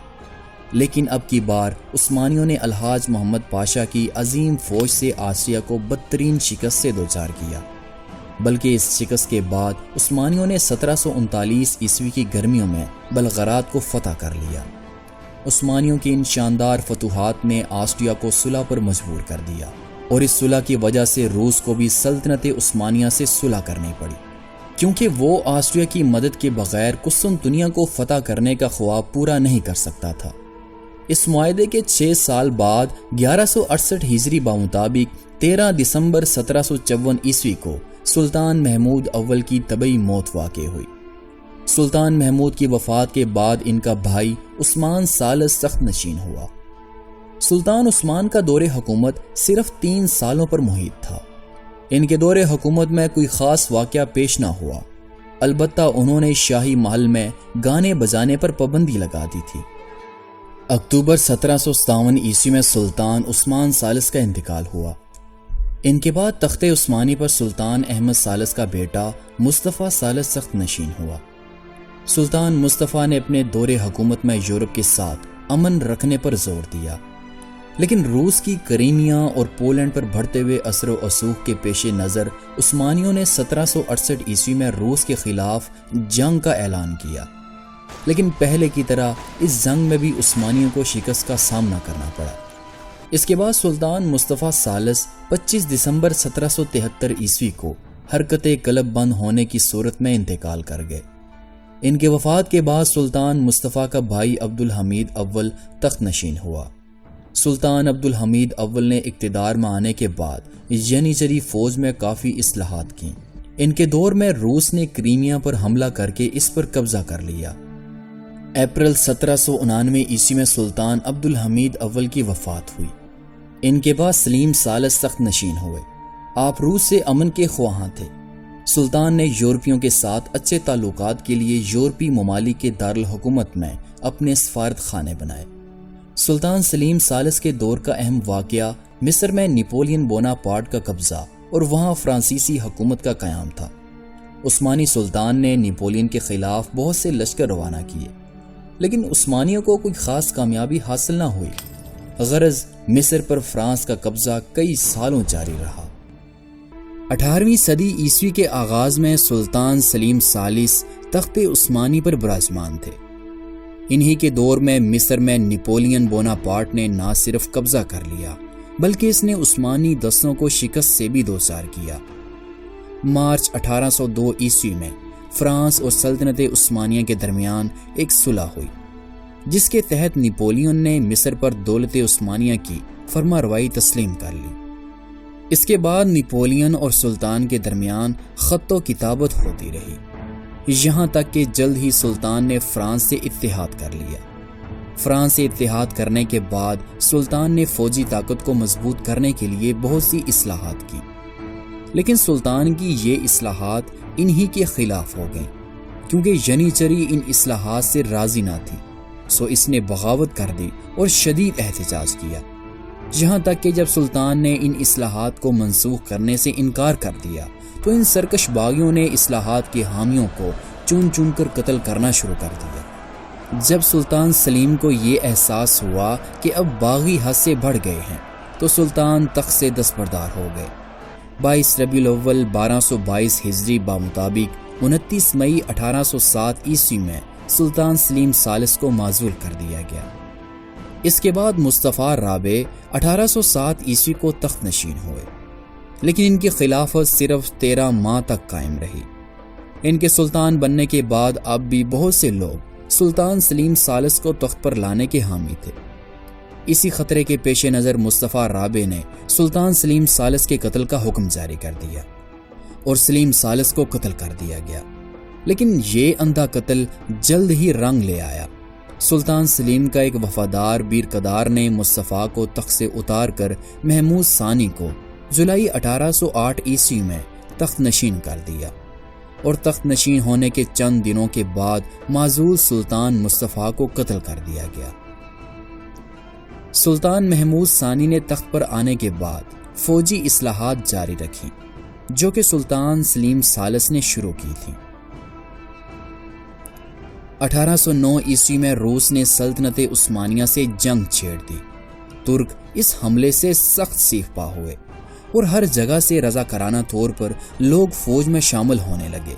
لیکن اب کی بار عثمانیوں نے الحاج محمد پاشا کی عظیم فوج سے آسٹریا کو بدترین شکست سے دوچار کیا۔ بلکہ اس شکست کے بعد عثمانیوں نے 1739 عیسوی کی گرمیوں میں بلغراد کو فتح کر لیا۔ عثمانیوں کی ان شاندار فتوحات نے آسٹریا کو صلح پر مجبور کر دیا، اور اس صلح کی وجہ سے روس کو بھی سلطنت عثمانیہ سے صلح کرنی پڑی، کیونککہ وہ آسٹریا کی مدد کے بغیر قسطنطنیہ کو فتح کرنے کا خواب پورا نہیں کر سکتا تھا۔ اس معاہدے کے 6 سال بعد 1168 ہجری بمطابق 13 دسمبر 1754 عیسوی کو سلطان محمود اول کی طبعی موت واقع ہوئی۔ سلطان محمود کی وفات کے بعد ان کا بھائی عثمان ثالث تخت نشین ہوا۔ سلطان عثمان کا دور حکومت صرف 3 سالوں پر محیط تھا۔ ان کے دور حکومت میں کوئی خاص واقعہ پیش نہ ہوا، البتہ انہوں نے شاہی محل میں گانے بجانے پر پابندی لگا دی تھی۔ اکتوبر 1757 عیسوی میں سلطان عثمان ثالث کا انتقال ہوا۔ ان کے بعد تخت عثمانی پر سلطان احمد ثالث کا بیٹا مصطفیٰ ثالث تخت نشین ہوا۔ سلطان مصطفیٰ نے اپنے دور حکومت میں یورپ کے ساتھ امن رکھنے پر زور دیا، لیکن روس کی کرائمیا اور پولینڈ پر بڑھتے ہوئے اثر و رسوخ کے پیش نظر عثمانیوں نے 1768 عیسوی میں روس کے خلاف جنگ کا اعلان کیا، لیکن پہلے کی طرح اس جنگ میں بھی عثمانیوں کو شکست کا سامنا کرنا پڑا۔ اس کے بعد سلطان مصطفیٰ ثالث 25 دسمبر 1773 عیسوی کو حرکت قلب بند ہونے کی صورت میں انتقال کر گئے۔ ان کے وفات کے بعد سلطان مصطفیٰ کا بھائی عبد الحمید اول تخت نشین ہوا۔ سلطان عبد الحمید اول نے اقتدار میں آنے کے بعد جنیچری فوج میں کافی اصلاحات کی۔ ان کے دور میں روس نے کریمیا پر حملہ کر کے اس پر قبضہ کر لیا۔ اپریل 1799 عیسوی میں سلطان عبد الحمید اول کی وفات ہوئی۔ ان کے بعد سلیم ثالث تخت نشین ہوئے۔ آپ روس سے امن کے خواہاں تھے۔ سلطان نے یورپیوں کے ساتھ اچھے تعلقات کے لیے یورپی ممالک کے دارالحکومت میں اپنے سفارت خانے بنائے۔ سلطان سلیم ثالث کے دور کا اہم واقعہ مصر میں نیپولین بوناپارٹ کا قبضہ اور وہاں فرانسیسی حکومت کا قیام تھا۔ عثمانی سلطان نے نیپولین کے خلاف بہت سے لشکر روانہ کیے، لیکن عثمانیوں کو کوئی خاص کامیابی حاصل نہ ہوئی۔ غرض مصر پر فرانس کا قبضہ کئی سالوں جاری رہا۔ 18ویں صدی عیسوی کے آغاز میں سلطان سلیم ثالث تخت عثمانی پر براجمان تھے۔ انہی کے دور میں مصر میں نیپولین بوناپارٹ نے نہ صرف قبضہ کر لیا بلکہ اس نے عثمانی دستوں کو شکست سے بھی دوچار کیا۔ مارچ 1802 عیسوی میں فرانس اور سلطنت عثمانیہ کے درمیان ایک صلح ہوئی، جس کے تحت نیپولین نے مصر پر دولت عثمانیہ کی فرما روائی تسلیم کر لی۔ اس کے بعد نیپولین اور سلطان کے درمیان خط و کتابت ہوتی رہی، یہاں تک کہ جلد ہی سلطان نے فرانس سے اتحاد کر لیا۔ فرانس سے اتحاد کرنے کے بعد سلطان نے فوجی طاقت کو مضبوط کرنے کے لیے بہت سی اصلاحات کی، لیکن سلطان کی یہ اصلاحات انہی کے خلاف ہو گئیں، کیونکہ جنیچری ان اصلاحات سے راضی نہ تھی، سو اس نے بغاوت کر دی اور شدید احتجاج کیا، یہاں تک کہ جب سلطان نے ان اصلاحات کو منسوخ کرنے سے انکار کر دیا تو ان سرکش باغیوں نے اصلاحات کے حامیوں کو چن چن کر قتل کرنا شروع کر دیا۔ جب سلطان سلیم کو یہ احساس ہوا کہ اب باغی حد سے بڑھ گئے ہیں تو سلطان تخت سے دستبردار ہو گئے۔ 22 ربیع الاول 1222 ہجری بمطابق 29 مئی 1807 عیسوی میں سلطان سلیم ثالث کو معزول کر دیا گیا۔ اس کے بعد مصطفیٰ رابع 1807 عیسوی کو تخت نشین ہوئے، لیکن ان کی خلافت صرف 13 ماہ تک قائم رہی۔ ان کے سلطان بننے کے بعد اب بھی بہت سے لوگ سلطان سلیم ثالث کو تخت پر لانے کے حامی تھے۔ اسی خطرے کے پیش نظر مصطفیٰ رابع نے سلطان سلیم ثالث کے قتل کا حکم جاری کر دیا اور سلیم ثالث کو قتل کر دیا گیا، لیکن یہ اندھا قتل جلد ہی رنگ لے آیا۔ سلطان سلیم کا ایک وفادار بیرقدار نے مصطفیٰ کو تخت سے اتار کر محمود ثانی کو جولائی 1808 عیسوی میں تخت نشین کر دیا، اور تخت نشین ہونے کے چند دنوں کے بعد معزول سلطان مصطفیٰ کو قتل کر دیا گیا۔ سلطان محمود ثانی نے تخت پر آنے کے بعد فوجی اصلاحات جاری رکھی جو کہ سلطان سلیم ثالث نے شروع کی تھی۔ 1809 عیسوی میں روس نے سلطنت عثمانیہ سے جنگ چھیڑ دی۔ ترک اس حملے سے سخت سیخ پا ہوئے اور ہر جگہ سے رضاکارانہ طور پر لوگ فوج میں شامل ہونے لگے،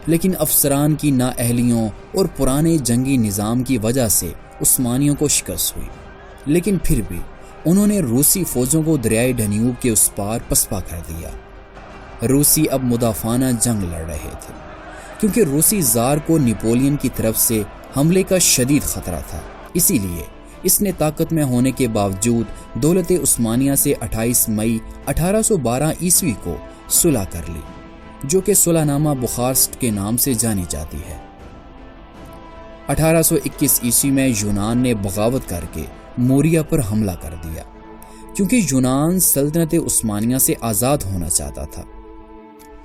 لیکن افسران کی نااہلیوں اور پرانے جنگی نظام کی وجہ سے عثمانیوں کو شکست ہوئی، لیکن پھر بھی انہوں نے روسی فوجوں کو دریائے ڈنیوب کے اس پار پسپا کر دیا۔ روسی اب مدافعانہ جنگ لڑ رہے تھے، کیونکہ روسی زار کو نیپولین کی طرف سے حملے کا شدید خطرہ تھا، اسی لیے اس نے طاقت میں ہونے کے باوجود دولت عثمانیہ سے 28 مئی 1812 عیسوی کو صلح کر لی، جو کہ صلح نامہ بخارسٹ کے نام سے جانی جاتی ہے۔ 1821 عیسوی میں یونان نے بغاوت کر کے موریا پر حملہ کر دیا، کیونکہ یونان سلطنت عثمانیہ سے آزاد ہونا چاہتا تھا۔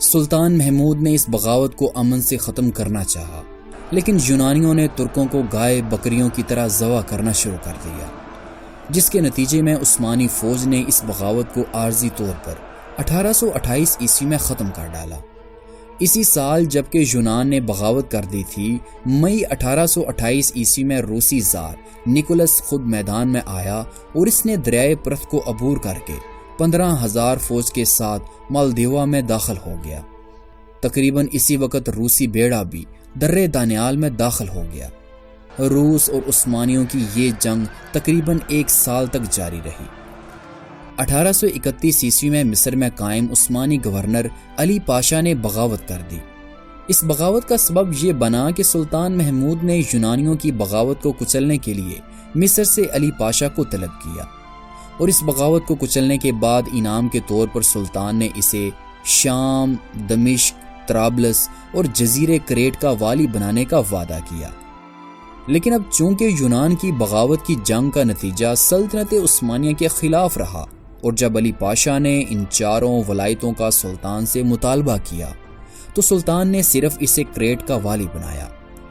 سلطان محمود نے اس بغاوت کو امن سے ختم کرنا چاہا، لیکن یونانیوں نے ترکوں کو گائے بکریوں کی طرح ذبح کرنا شروع کر دیا، جس کے نتیجے میں عثمانی فوج نے اس بغاوت کو عارضی طور پر 1828 عیسوی میں ختم کر ڈالا۔ اسی سال جبکہ یونان نے بغاوت کر دی تھی، مئی 1828 عیسوی میں روسی زار نکولس خود میدان میں آیا اور اس نے دریائے پرت کو عبور کر کے 15,000 فوج کے ساتھ مالدیوا میں داخل ہو گیا۔ تقریباً اسی وقت روسی بیڑا بھی درے دانیال میں داخل ہو گیا۔ روس اور عثمانیوں کی یہ جنگ تقریباً 1 سال تک جاری رہی۔ 1831 عیسوی میں مصر میں قائم عثمانی گورنر علی پاشا نے بغاوت کر دی اس بغاوت کا سبب یہ بنا کہ سلطان محمود نے یونانیوں کی بغاوت کو کچلنے کے لیے مصر سے علی پاشا کو طلب کیا، اور اس بغاوت کو کچلنے کے بعد انعام کے طور پر سلطان نے اسے شام، دمشق، طرابلس اور جزیرے کریٹ کا والی بنانے کا وعدہ کیا۔ لیکن اب چونکہ یونان کی بغاوت کی جنگ کا نتیجہ سلطنت عثمانیہ کے خلاف رہا، اور جب علی پاشا نے ان چاروں ولایتوں کا سلطان سے مطالبہ کیا تو سلطان نے صرف اسے کریٹ کا والی بنایا۔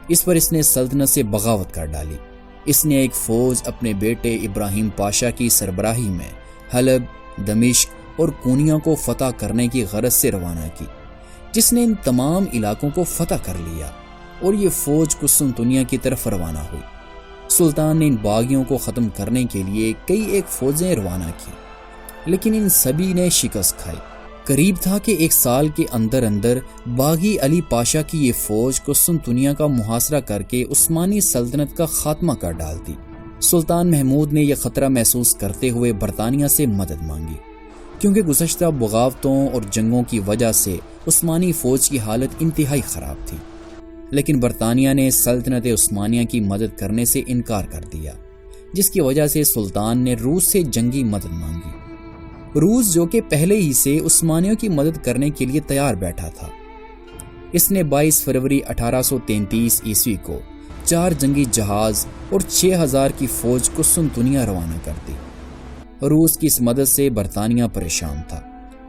اس پر اس نے سلطنت سے بغاوت کر ڈالی۔ اس نے ایک فوج اپنے بیٹے ابراہیم پاشا کی سربراہی میں حلب، دمشق اور کونیا کو فتح کرنے کی غرض سے روانہ کی، جس نے ان تمام علاقوں کو فتح کر لیا، اور یہ فوج قسطنطنیہ کی طرف روانہ ہوئی۔ سلطان نے ان باغیوں کو ختم کرنے کے لیے کئی ایک فوجیں روانہ کی، لیکن ان سبھی نے شکست کھائی۔ قریب تھا کہ ایک سال کے اندر اندر باغی علی پاشا کی یہ فوج قسطنطنیہ کا محاصرہ کر کے عثمانی سلطنت کا خاتمہ کر ڈالتی۔ سلطان محمود نے یہ خطرہ محسوس کرتے ہوئے برطانیہ سے مدد مانگی، کیونکہ گزشتہ بغاوتوں اور جنگوں کی وجہ سے عثمانی فوج کی حالت انتہائی خراب تھی۔ لیکن برطانیہ نے سلطنت عثمانیہ کی مدد کرنے سے انکار کر دیا، جس کی وجہ سے سلطان نے روس سے جنگی مدد مانگی۔ روس جو کہ پہلے ہی سے عثمانیوں کی مدد کرنے کے لیے تیار بیٹھا تھا، اس نے 22 فروری 1833 عیسوی کو 4 جنگی جہاز اور 6000 کی فوج قسطنطنیہ روانہ کر دی۔ روس کی اس مدد سے برطانیہ پریشان تھا۔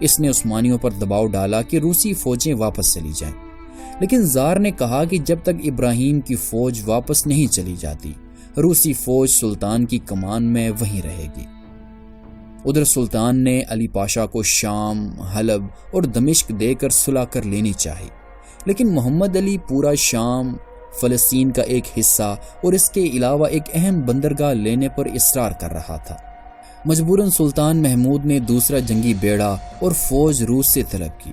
اس نے عثمانیوں پر دباؤ ڈالا کہ روسی فوجیں واپس چلی جائیں، لیکن زار نے کہا کہ جب تک ابراہیم کی فوج واپس نہیں چلی جاتی، روسی فوج سلطان کی کمان میں وہیں رہے گی۔ ادھر سلطان نے علی پاشا کو شام، حلب اور دمشق دے کر صلح کر لینی چاہی، لیکن محمد علی پورا شام، فلسطین کا ایک حصہ اور اس کے علاوہ ایک اہم بندرگاہ لینے پر اصرار کر رہا تھا۔ مجبوراً سلطان محمود نے دوسرا جنگی بیڑا اور فوج روس سے طلب کی۔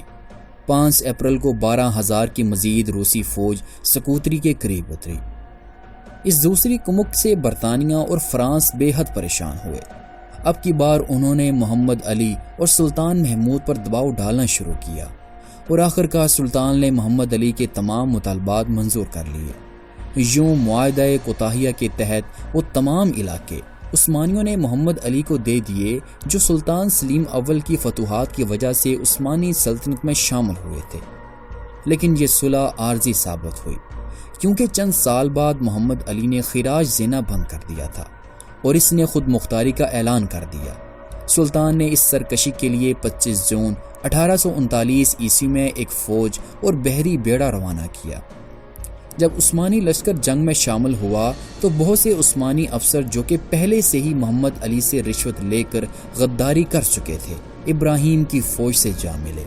5 اپریل کو 12,000 کی مزید روسی فوج سکوتری کے قریب اتری۔ اس دوسری کمک سے برطانیہ اور فرانس بے حد پریشان ہوئے۔ اب کی بار انہوں نے محمد علی اور سلطان محمود پر دباؤ ڈالنا شروع کیا، اور آخر کار سلطان نے محمد علی کے تمام مطالبات منظور کر لیے۔ یوں معاہدہ کوتاہیہ کے تحت وہ تمام علاقے عثمانیوں نے محمد علی کو دے دیے جو سلطان سلیم اول کی فتوحات کی وجہ سے عثمانی سلطنت میں شامل ہوئے تھے۔ لیکن یہ صلح عارضی ثابت ہوئی، کیونکہ چند سال بعد محمد علی نے خراج دینا بند کر دیا تھا، اور اس نے خود مختاری کا اعلان کر دیا۔ سلطان نے اس سرکشی کے لیے 25 جون 1839 عیسوی میں ایک فوج اور بحری بیڑا روانہ کیا۔ جب عثمانی لشکر جنگ میں شامل ہوا تو بہت سے عثمانی افسر جو کہ پہلے سے ہی محمد علی سے رشوت لے کر غداری کر چکے تھے، ابراہیم کی فوج سے جا ملے،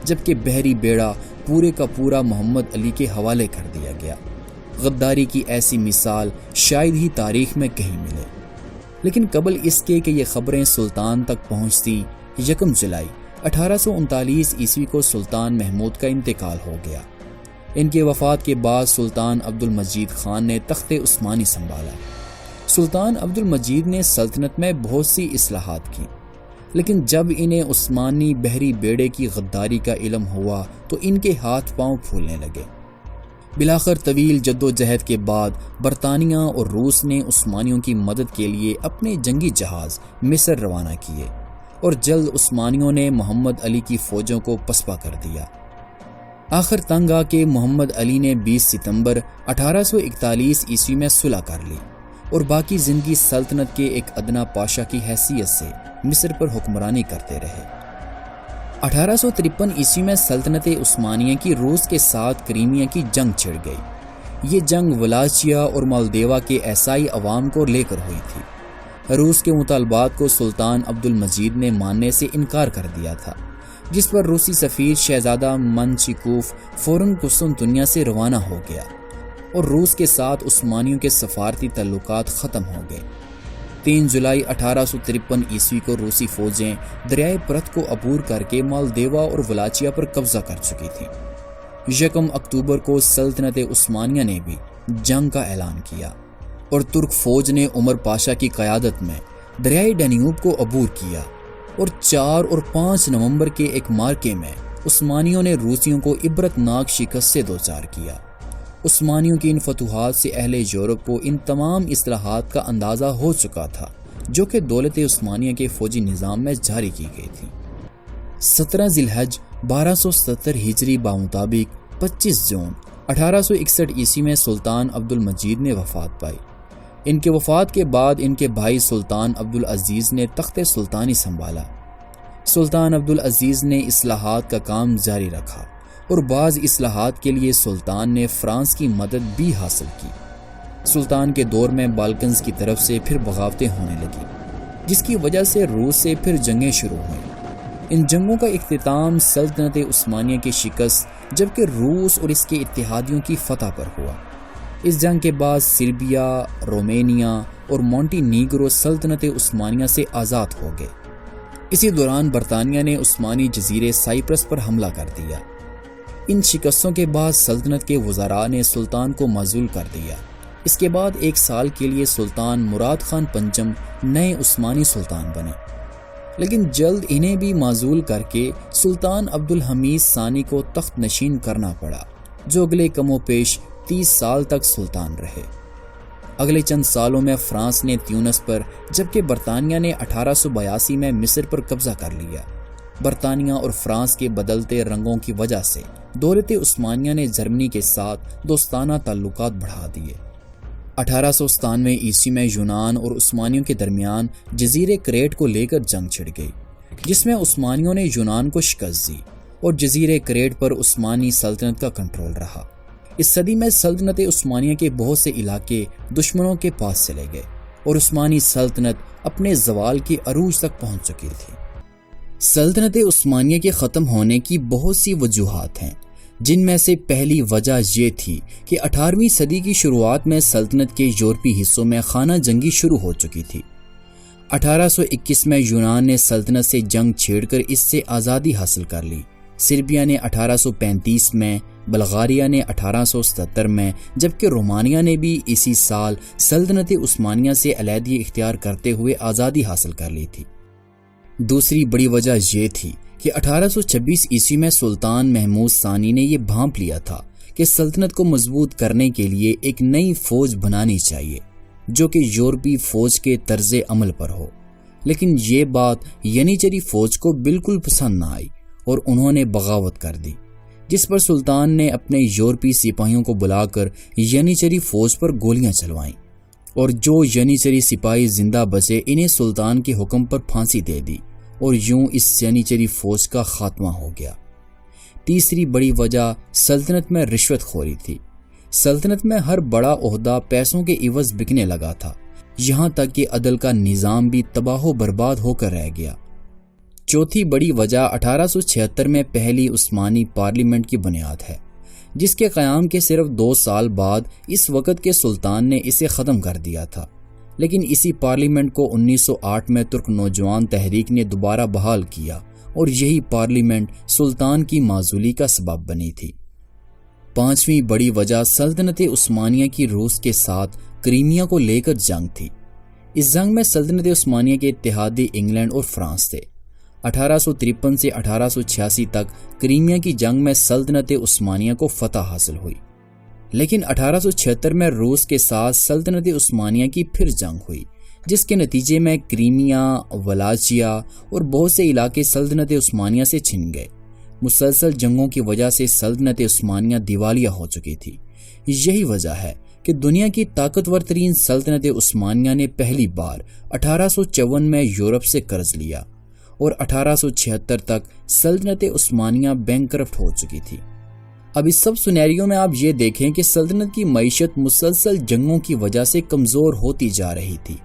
جبکہ بحری بیڑا پورے کا پورا محمد علی کے حوالے کر دیا گیا۔ غداری کی ایسی مثال شاید ہی تاریخ میں کہیں ملے۔ لیکن قبل اس کے کہ یہ خبریں سلطان تک پہنچتی، 1 جولائی 1839 عیسوی کو سلطان محمود کا انتقال ہو گیا۔ ان کی وفات کے بعد سلطان عبد المجید خان نے تخت عثمانی سنبھالا۔ سلطان عبد المجید نے سلطنت میں بہت سی اصلاحات کی، لیکن جب انہیں عثمانی بحری بیڑے کی غداری کا علم ہوا تو ان کے ہاتھ پاؤں پھولنے لگے۔ بلاخر طویل جدوجہد کے بعد برطانیہ اور روس نے عثمانیوں کی مدد کے لیے اپنے جنگی جہاز مصر روانہ کیے، اور جلد عثمانیوں نے محمد علی کی فوجوں کو پسپا کر دیا۔ آخر تنگ آ کے محمد علی نے 20 ستمبر 1841 عیسوی میں صلح کر لی، اور باقی زندگی سلطنت کے ایک ادنا پاشا کی حیثیت سے مصر پر حکمرانی کرتے رہے۔ 1853 عیسوی میں سلطنت عثمانیہ کی روس کے ساتھ کریمیا کی جنگ چھڑ گئی۔ یہ جنگ ولاچیا اور مالدیوا کے عیسائی عوام کو لے کر ہوئی تھی۔ روس کے مطالبات کو سلطان عبد المجید نے ماننے سے انکار کر دیا تھا، جس پر روسی سفیر شہزادہ منچیکوف فوراً قسطنطنیہ سے روانہ ہو گیا، اور روس کے ساتھ عثمانیوں کے سفارتی تعلقات ختم ہو گئے۔ 3 جولائی 1853 عیسوی کو روسی فوجیں دریائے پرت کو عبور کر کے مالدیوا اور ولاچیا پر قبضہ کر چکی تھیں۔ 1 اکتوبر کو سلطنت عثمانیہ نے بھی جنگ کا اعلان کیا، اور ترک فوج نے عمر پاشا کی قیادت میں دریائے ڈینیوب کو عبور کیا، اور 4 اور 5 نومبر کے ایک مارکے میں عثمانیوں نے روسیوں کو عبرتناک شکست سے دوچار کیا۔ عثمانیوں کی ان فتوحات سے اہل یورپ کو ان تمام اصلاحات کا اندازہ ہو چکا تھا جو کہ دولت عثمانیہ کے فوجی نظام میں جاری کی گئی تھی۔ 17 ذی الحج 1270 ہجری بمطابق 25 جون 1861 عیسوی میں سلطان عبد المجید نے وفات پائی۔ ان کے وفات کے بعد ان کے بھائی سلطان عبد العزیز نے تخت سلطانی سنبھالا۔ سلطان عبد العزیز نے اصلاحات کا کام جاری رکھا اور بعض اصلاحات کے لیے سلطان نے فرانس کی مدد بھی حاصل کی۔ سلطان کے دور میں بالکنز کی طرف سے پھر بغاوتیں ہونے لگیں، جس کی وجہ سے روس سے پھر جنگیں شروع ہوئیں۔ ان جنگوں کا اختتام سلطنت عثمانیہ کی شکست جبکہ روس اور اس کے اتحادیوں کی فتح پر ہوا۔ اس جنگ کے بعد سربیا، رومینیا اور مونٹی نیگرو سلطنت عثمانیہ سے آزاد ہو گئے۔ اسی دوران برطانیہ نے عثمانی جزیرے سائپرس پر حملہ کر دیا۔ ان شکستوں کے بعد سلطنت کے وزراء نے سلطان کو معزول کر دیا۔ اس کے بعد 1 سال کے لیے سلطان مراد خان پنجم نئے عثمانی سلطان بنے، لیکن جلد انہیں بھی معزول کر کے سلطان عبد الحمید ثانی کو تخت نشین کرنا پڑا، جو اگلے کم و بیش 30 سال تک سلطان رہے۔ اگلے چند سالوں میں فرانس نے تیونس پر جبکہ برطانیہ نے 1882 میں مصر پر قبضہ کر لیا۔ برطانیہ اور فرانس کے بدلتے رنگوں کی وجہ سے دولت عثمانیہ نے جرمنی کے ساتھ دوستانہ تعلقات بڑھا دیے۔ 1897 عیسوی میں یونان اور عثمانیوں کے درمیان جزیرے کریٹ کو لے کر جنگ چھڑ گئی، جس میں عثمانیوں نے یونان کو شکست دی اور جزیرے کریٹ پر عثمانی سلطنت کا کنٹرول رہا۔ اس صدی میں سلطنت عثمانیہ کے بہت سے علاقے دشمنوں کے پاس چلے گئے اور عثمانی سلطنت اپنے زوال کے عروج تک پہنچ چکی تھی۔ سلطنت عثمانیہ کے ختم ہونے کی بہت سی وجوہات ہیں، جن میں سے پہلی وجہ یہ تھی کہ 18ویں صدی کی شروعات میں سلطنت کے یورپی حصوں میں خانہ جنگی شروع ہو چکی تھی۔ 1821 میں یونان نے سلطنت سے جنگ چھیڑ کر اس سے آزادی حاصل کر لی۔ سربیا نے 1835 میں، بلغاریہ نے 1877 میں، جبکہ رومانیہ نے بھی اسی سال سلطنت عثمانیہ سے علیحدگی اختیار کرتے ہوئے آزادی حاصل کر لی تھی۔ دوسری بڑی وجہ یہ تھی کہ 1826 عیسوی میں سلطان محمود ثانی نے یہ بھانپ لیا تھا کہ سلطنت کو مضبوط کرنے کے لیے ایک نئی فوج بنانی چاہیے جو کہ یورپی فوج کے طرز عمل پر ہو، لیکن یہ بات ینیچری فوج کو بالکل پسند نہ آئی اور انہوں نے بغاوت کر دی، جس پر سلطان نے اپنے یورپی سپاہیوں کو بلا کر ینیچری فوج پر گولیاں چلوائیں اور جو ینیچری سپاہی زندہ بچے انہیں سلطان کے حکم پر پھانسی دے دی اور یوں اس ینیچری فوج کا خاتمہ ہو گیا۔ تیسری بڑی وجہ سلطنت میں رشوت خوری تھی۔ سلطنت میں ہر بڑا عہدہ پیسوں کے عوض بکنے لگا تھا، یہاں تک کہ عدل کا نظام بھی تباہ و برباد ہو کر رہ گیا۔ چوتھی بڑی وجہ 1876 میں پہلی عثمانی پارلیمنٹ کی بنیاد ہے، جس کے قیام کے صرف 2 سال بعد اس وقت کے سلطان نے اسے ختم کر دیا تھا، لیکن اسی پارلیمنٹ کو 1908 میں ترک نوجوان تحریک نے دوبارہ بحال کیا اور یہی پارلیمنٹ سلطان کی معزولی کا سبب بنی تھی۔ پانچویں بڑی وجہ سلطنت عثمانیہ کی روس کے ساتھ کریمیا کو لے کر جنگ تھی۔ اس جنگ میں سلطنت عثمانیہ کے اتحادی انگلینڈ اور فرانس تھے۔ 1853 سے 1886 تک کریمیا کی جنگ میں سلطنت عثمانیہ کو فتح حاصل ہوئی، لیکن 1876 میں روس کے ساتھ سلطنت عثمانیہ کی پھر جنگ ہوئی، جس کے نتیجے میں کریمیا، ولاچیا اور بہت سے علاقے سلطنت عثمانیہ سے چھن گئے۔ مسلسل جنگوں کی وجہ سے سلطنت عثمانیہ دیوالیہ ہو چکی تھی۔ یہی وجہ ہے کہ دنیا کی طاقتور ترین سلطنت عثمانیہ نے پہلی بار 1854 میں یورپ سے قرض لیا اور 1876 تک سلطنت عثمانیہ بینکرپٹ ہو چکی تھی۔ اب اس سب سینیریو میں آپ یہ دیکھیں کہ سلطنت کی معیشت مسلسل جنگوں کی وجہ سے کمزور ہوتی جا رہی تھی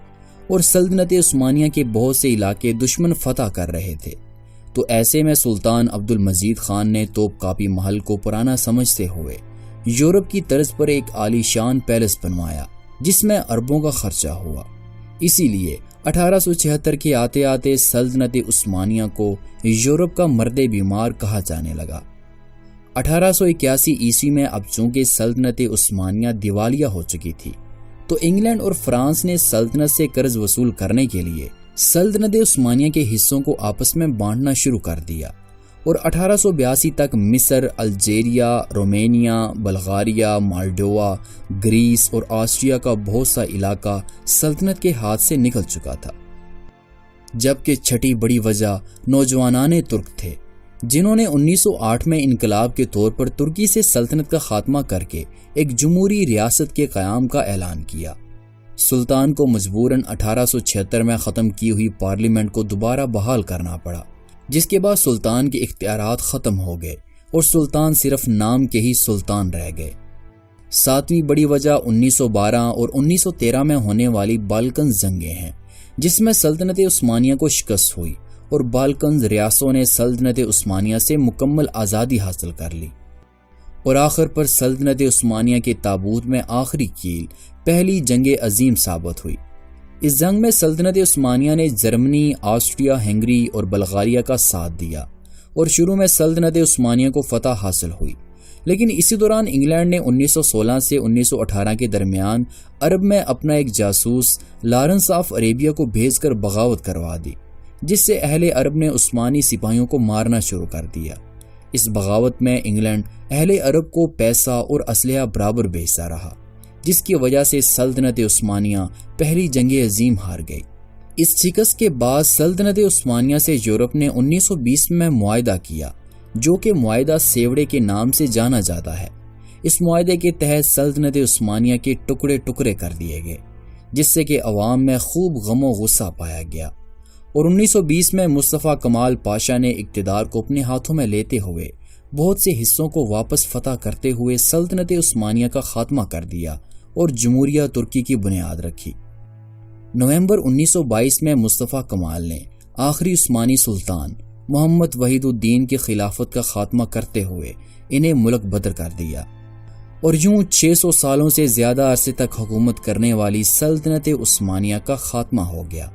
اور سلطنت عثمانیہ کے بہت سے علاقے دشمن فتح کر رہے تھے، تو ایسے میں سلطان عبد المجید خان نے توپ کاپی محل کو پرانا سمجھتے ہوئے یورپ کی طرز پر ایک عالی شان پیلس بنوایا جس میں اربوں کا خرچہ ہوا۔ اسی لیے 1876 کے آتے آتے سلطنت عثمانیہ کو یورپ کا مرد بیمار کہا جانے لگا۔ 1881 عیسوی میں اب چونکہ سلطنت عثمانیہ دیوالیہ ہو چکی تھی، تو انگلینڈ اور فرانس نے سلطنت سے قرض وصول کرنے کے لیے سلطنت عثمانیہ کے حصوں کو آپس میں بانٹنا شروع کر دیا اور 1882 تک مصر، الجیریا، رومینیا، بلغاریہ، مالڈووا، گریس اور آسٹریا کا بہت سا علاقہ سلطنت کے ہاتھ سے نکل چکا تھا، جبکہ چھٹی بڑی وجہ نوجوانان ترک تھے جنہوں نے 1908 میں انقلاب کے طور پر ترکی سے سلطنت کا خاتمہ کر کے ایک جمہوری ریاست کے قیام کا اعلان کیا۔ سلطان کو مجبوراً 1876 میں ختم کی ہوئی پارلیمنٹ کو دوبارہ بحال کرنا پڑا، جس کے بعد سلطان کے اختیارات ختم ہو گئے اور سلطان صرف نام کے ہی سلطان رہ گئے۔ ساتویں بڑی وجہ 1912 اور 1913 میں ہونے والی بالکن جنگیں ہیں، جس میں سلطنت عثمانیہ کو شکست ہوئی اور بالکنز ریاستوں نے سلطنت عثمانیہ سے مکمل آزادی حاصل کر لی، اور آخر پر سلطنت عثمانیہ کے تابوت میں آخری کیل پہلی جنگ عظیم ثابت ہوئی۔ اس جنگ میں سلطنت عثمانیہ نے جرمنی، آسٹریا، ہنگری اور بلغاریہ کا ساتھ دیا اور شروع میں سلطنت عثمانیہ کو فتح حاصل ہوئی، لیکن اسی دوران انگلینڈ نے 1916 سے 1918 کے درمیان عرب میں اپنا ایک جاسوس لارنس آف عربیہ کو بھیج کر بغاوت کروا دی، جس سے اہل عرب نے عثمانی سپاہیوں کو مارنا شروع کر دیا۔ اس بغاوت میں انگلینڈ اہل عرب کو پیسہ اور اسلحہ برابر بھیجتا رہا، جس کی وجہ سے سلطنت عثمانیہ پہلی جنگ عظیم ہار گئی۔ اس شکست کے بعد سلطنت عثمانیہ سے یورپ نے 1920 میں معاہدہ کیا، جو کہ معاہدہ سیوڑے کے نام سے جانا جاتا ہے۔ اس معاہدے کے تحت سلطنت عثمانیہ کے ٹکڑے ٹکڑے کر دیے گئے، جس سے کہ عوام میں خوب غم و غصہ پایا گیا، اور 1920 میں مصطفیٰ کمال پاشا نے اقتدار کو اپنے ہاتھوں میں لیتے ہوئے بہت سے حصوں کو واپس فتح کرتے ہوئے سلطنت عثمانیہ کا خاتمہ کر دیا اور جمہوریہ ترکی کی بنیاد رکھی۔ نومبر 1922 میں مصطفیٰ کمال نے آخری عثمانی سلطان محمد وحید الدین کی خلافت کا خاتمہ کرتے ہوئے انہیں ملک بدر کر دیا، اور یوں 600 سالوں سے زیادہ عرصے تک حکومت کرنے والی سلطنت عثمانیہ کا خاتمہ ہو گیا۔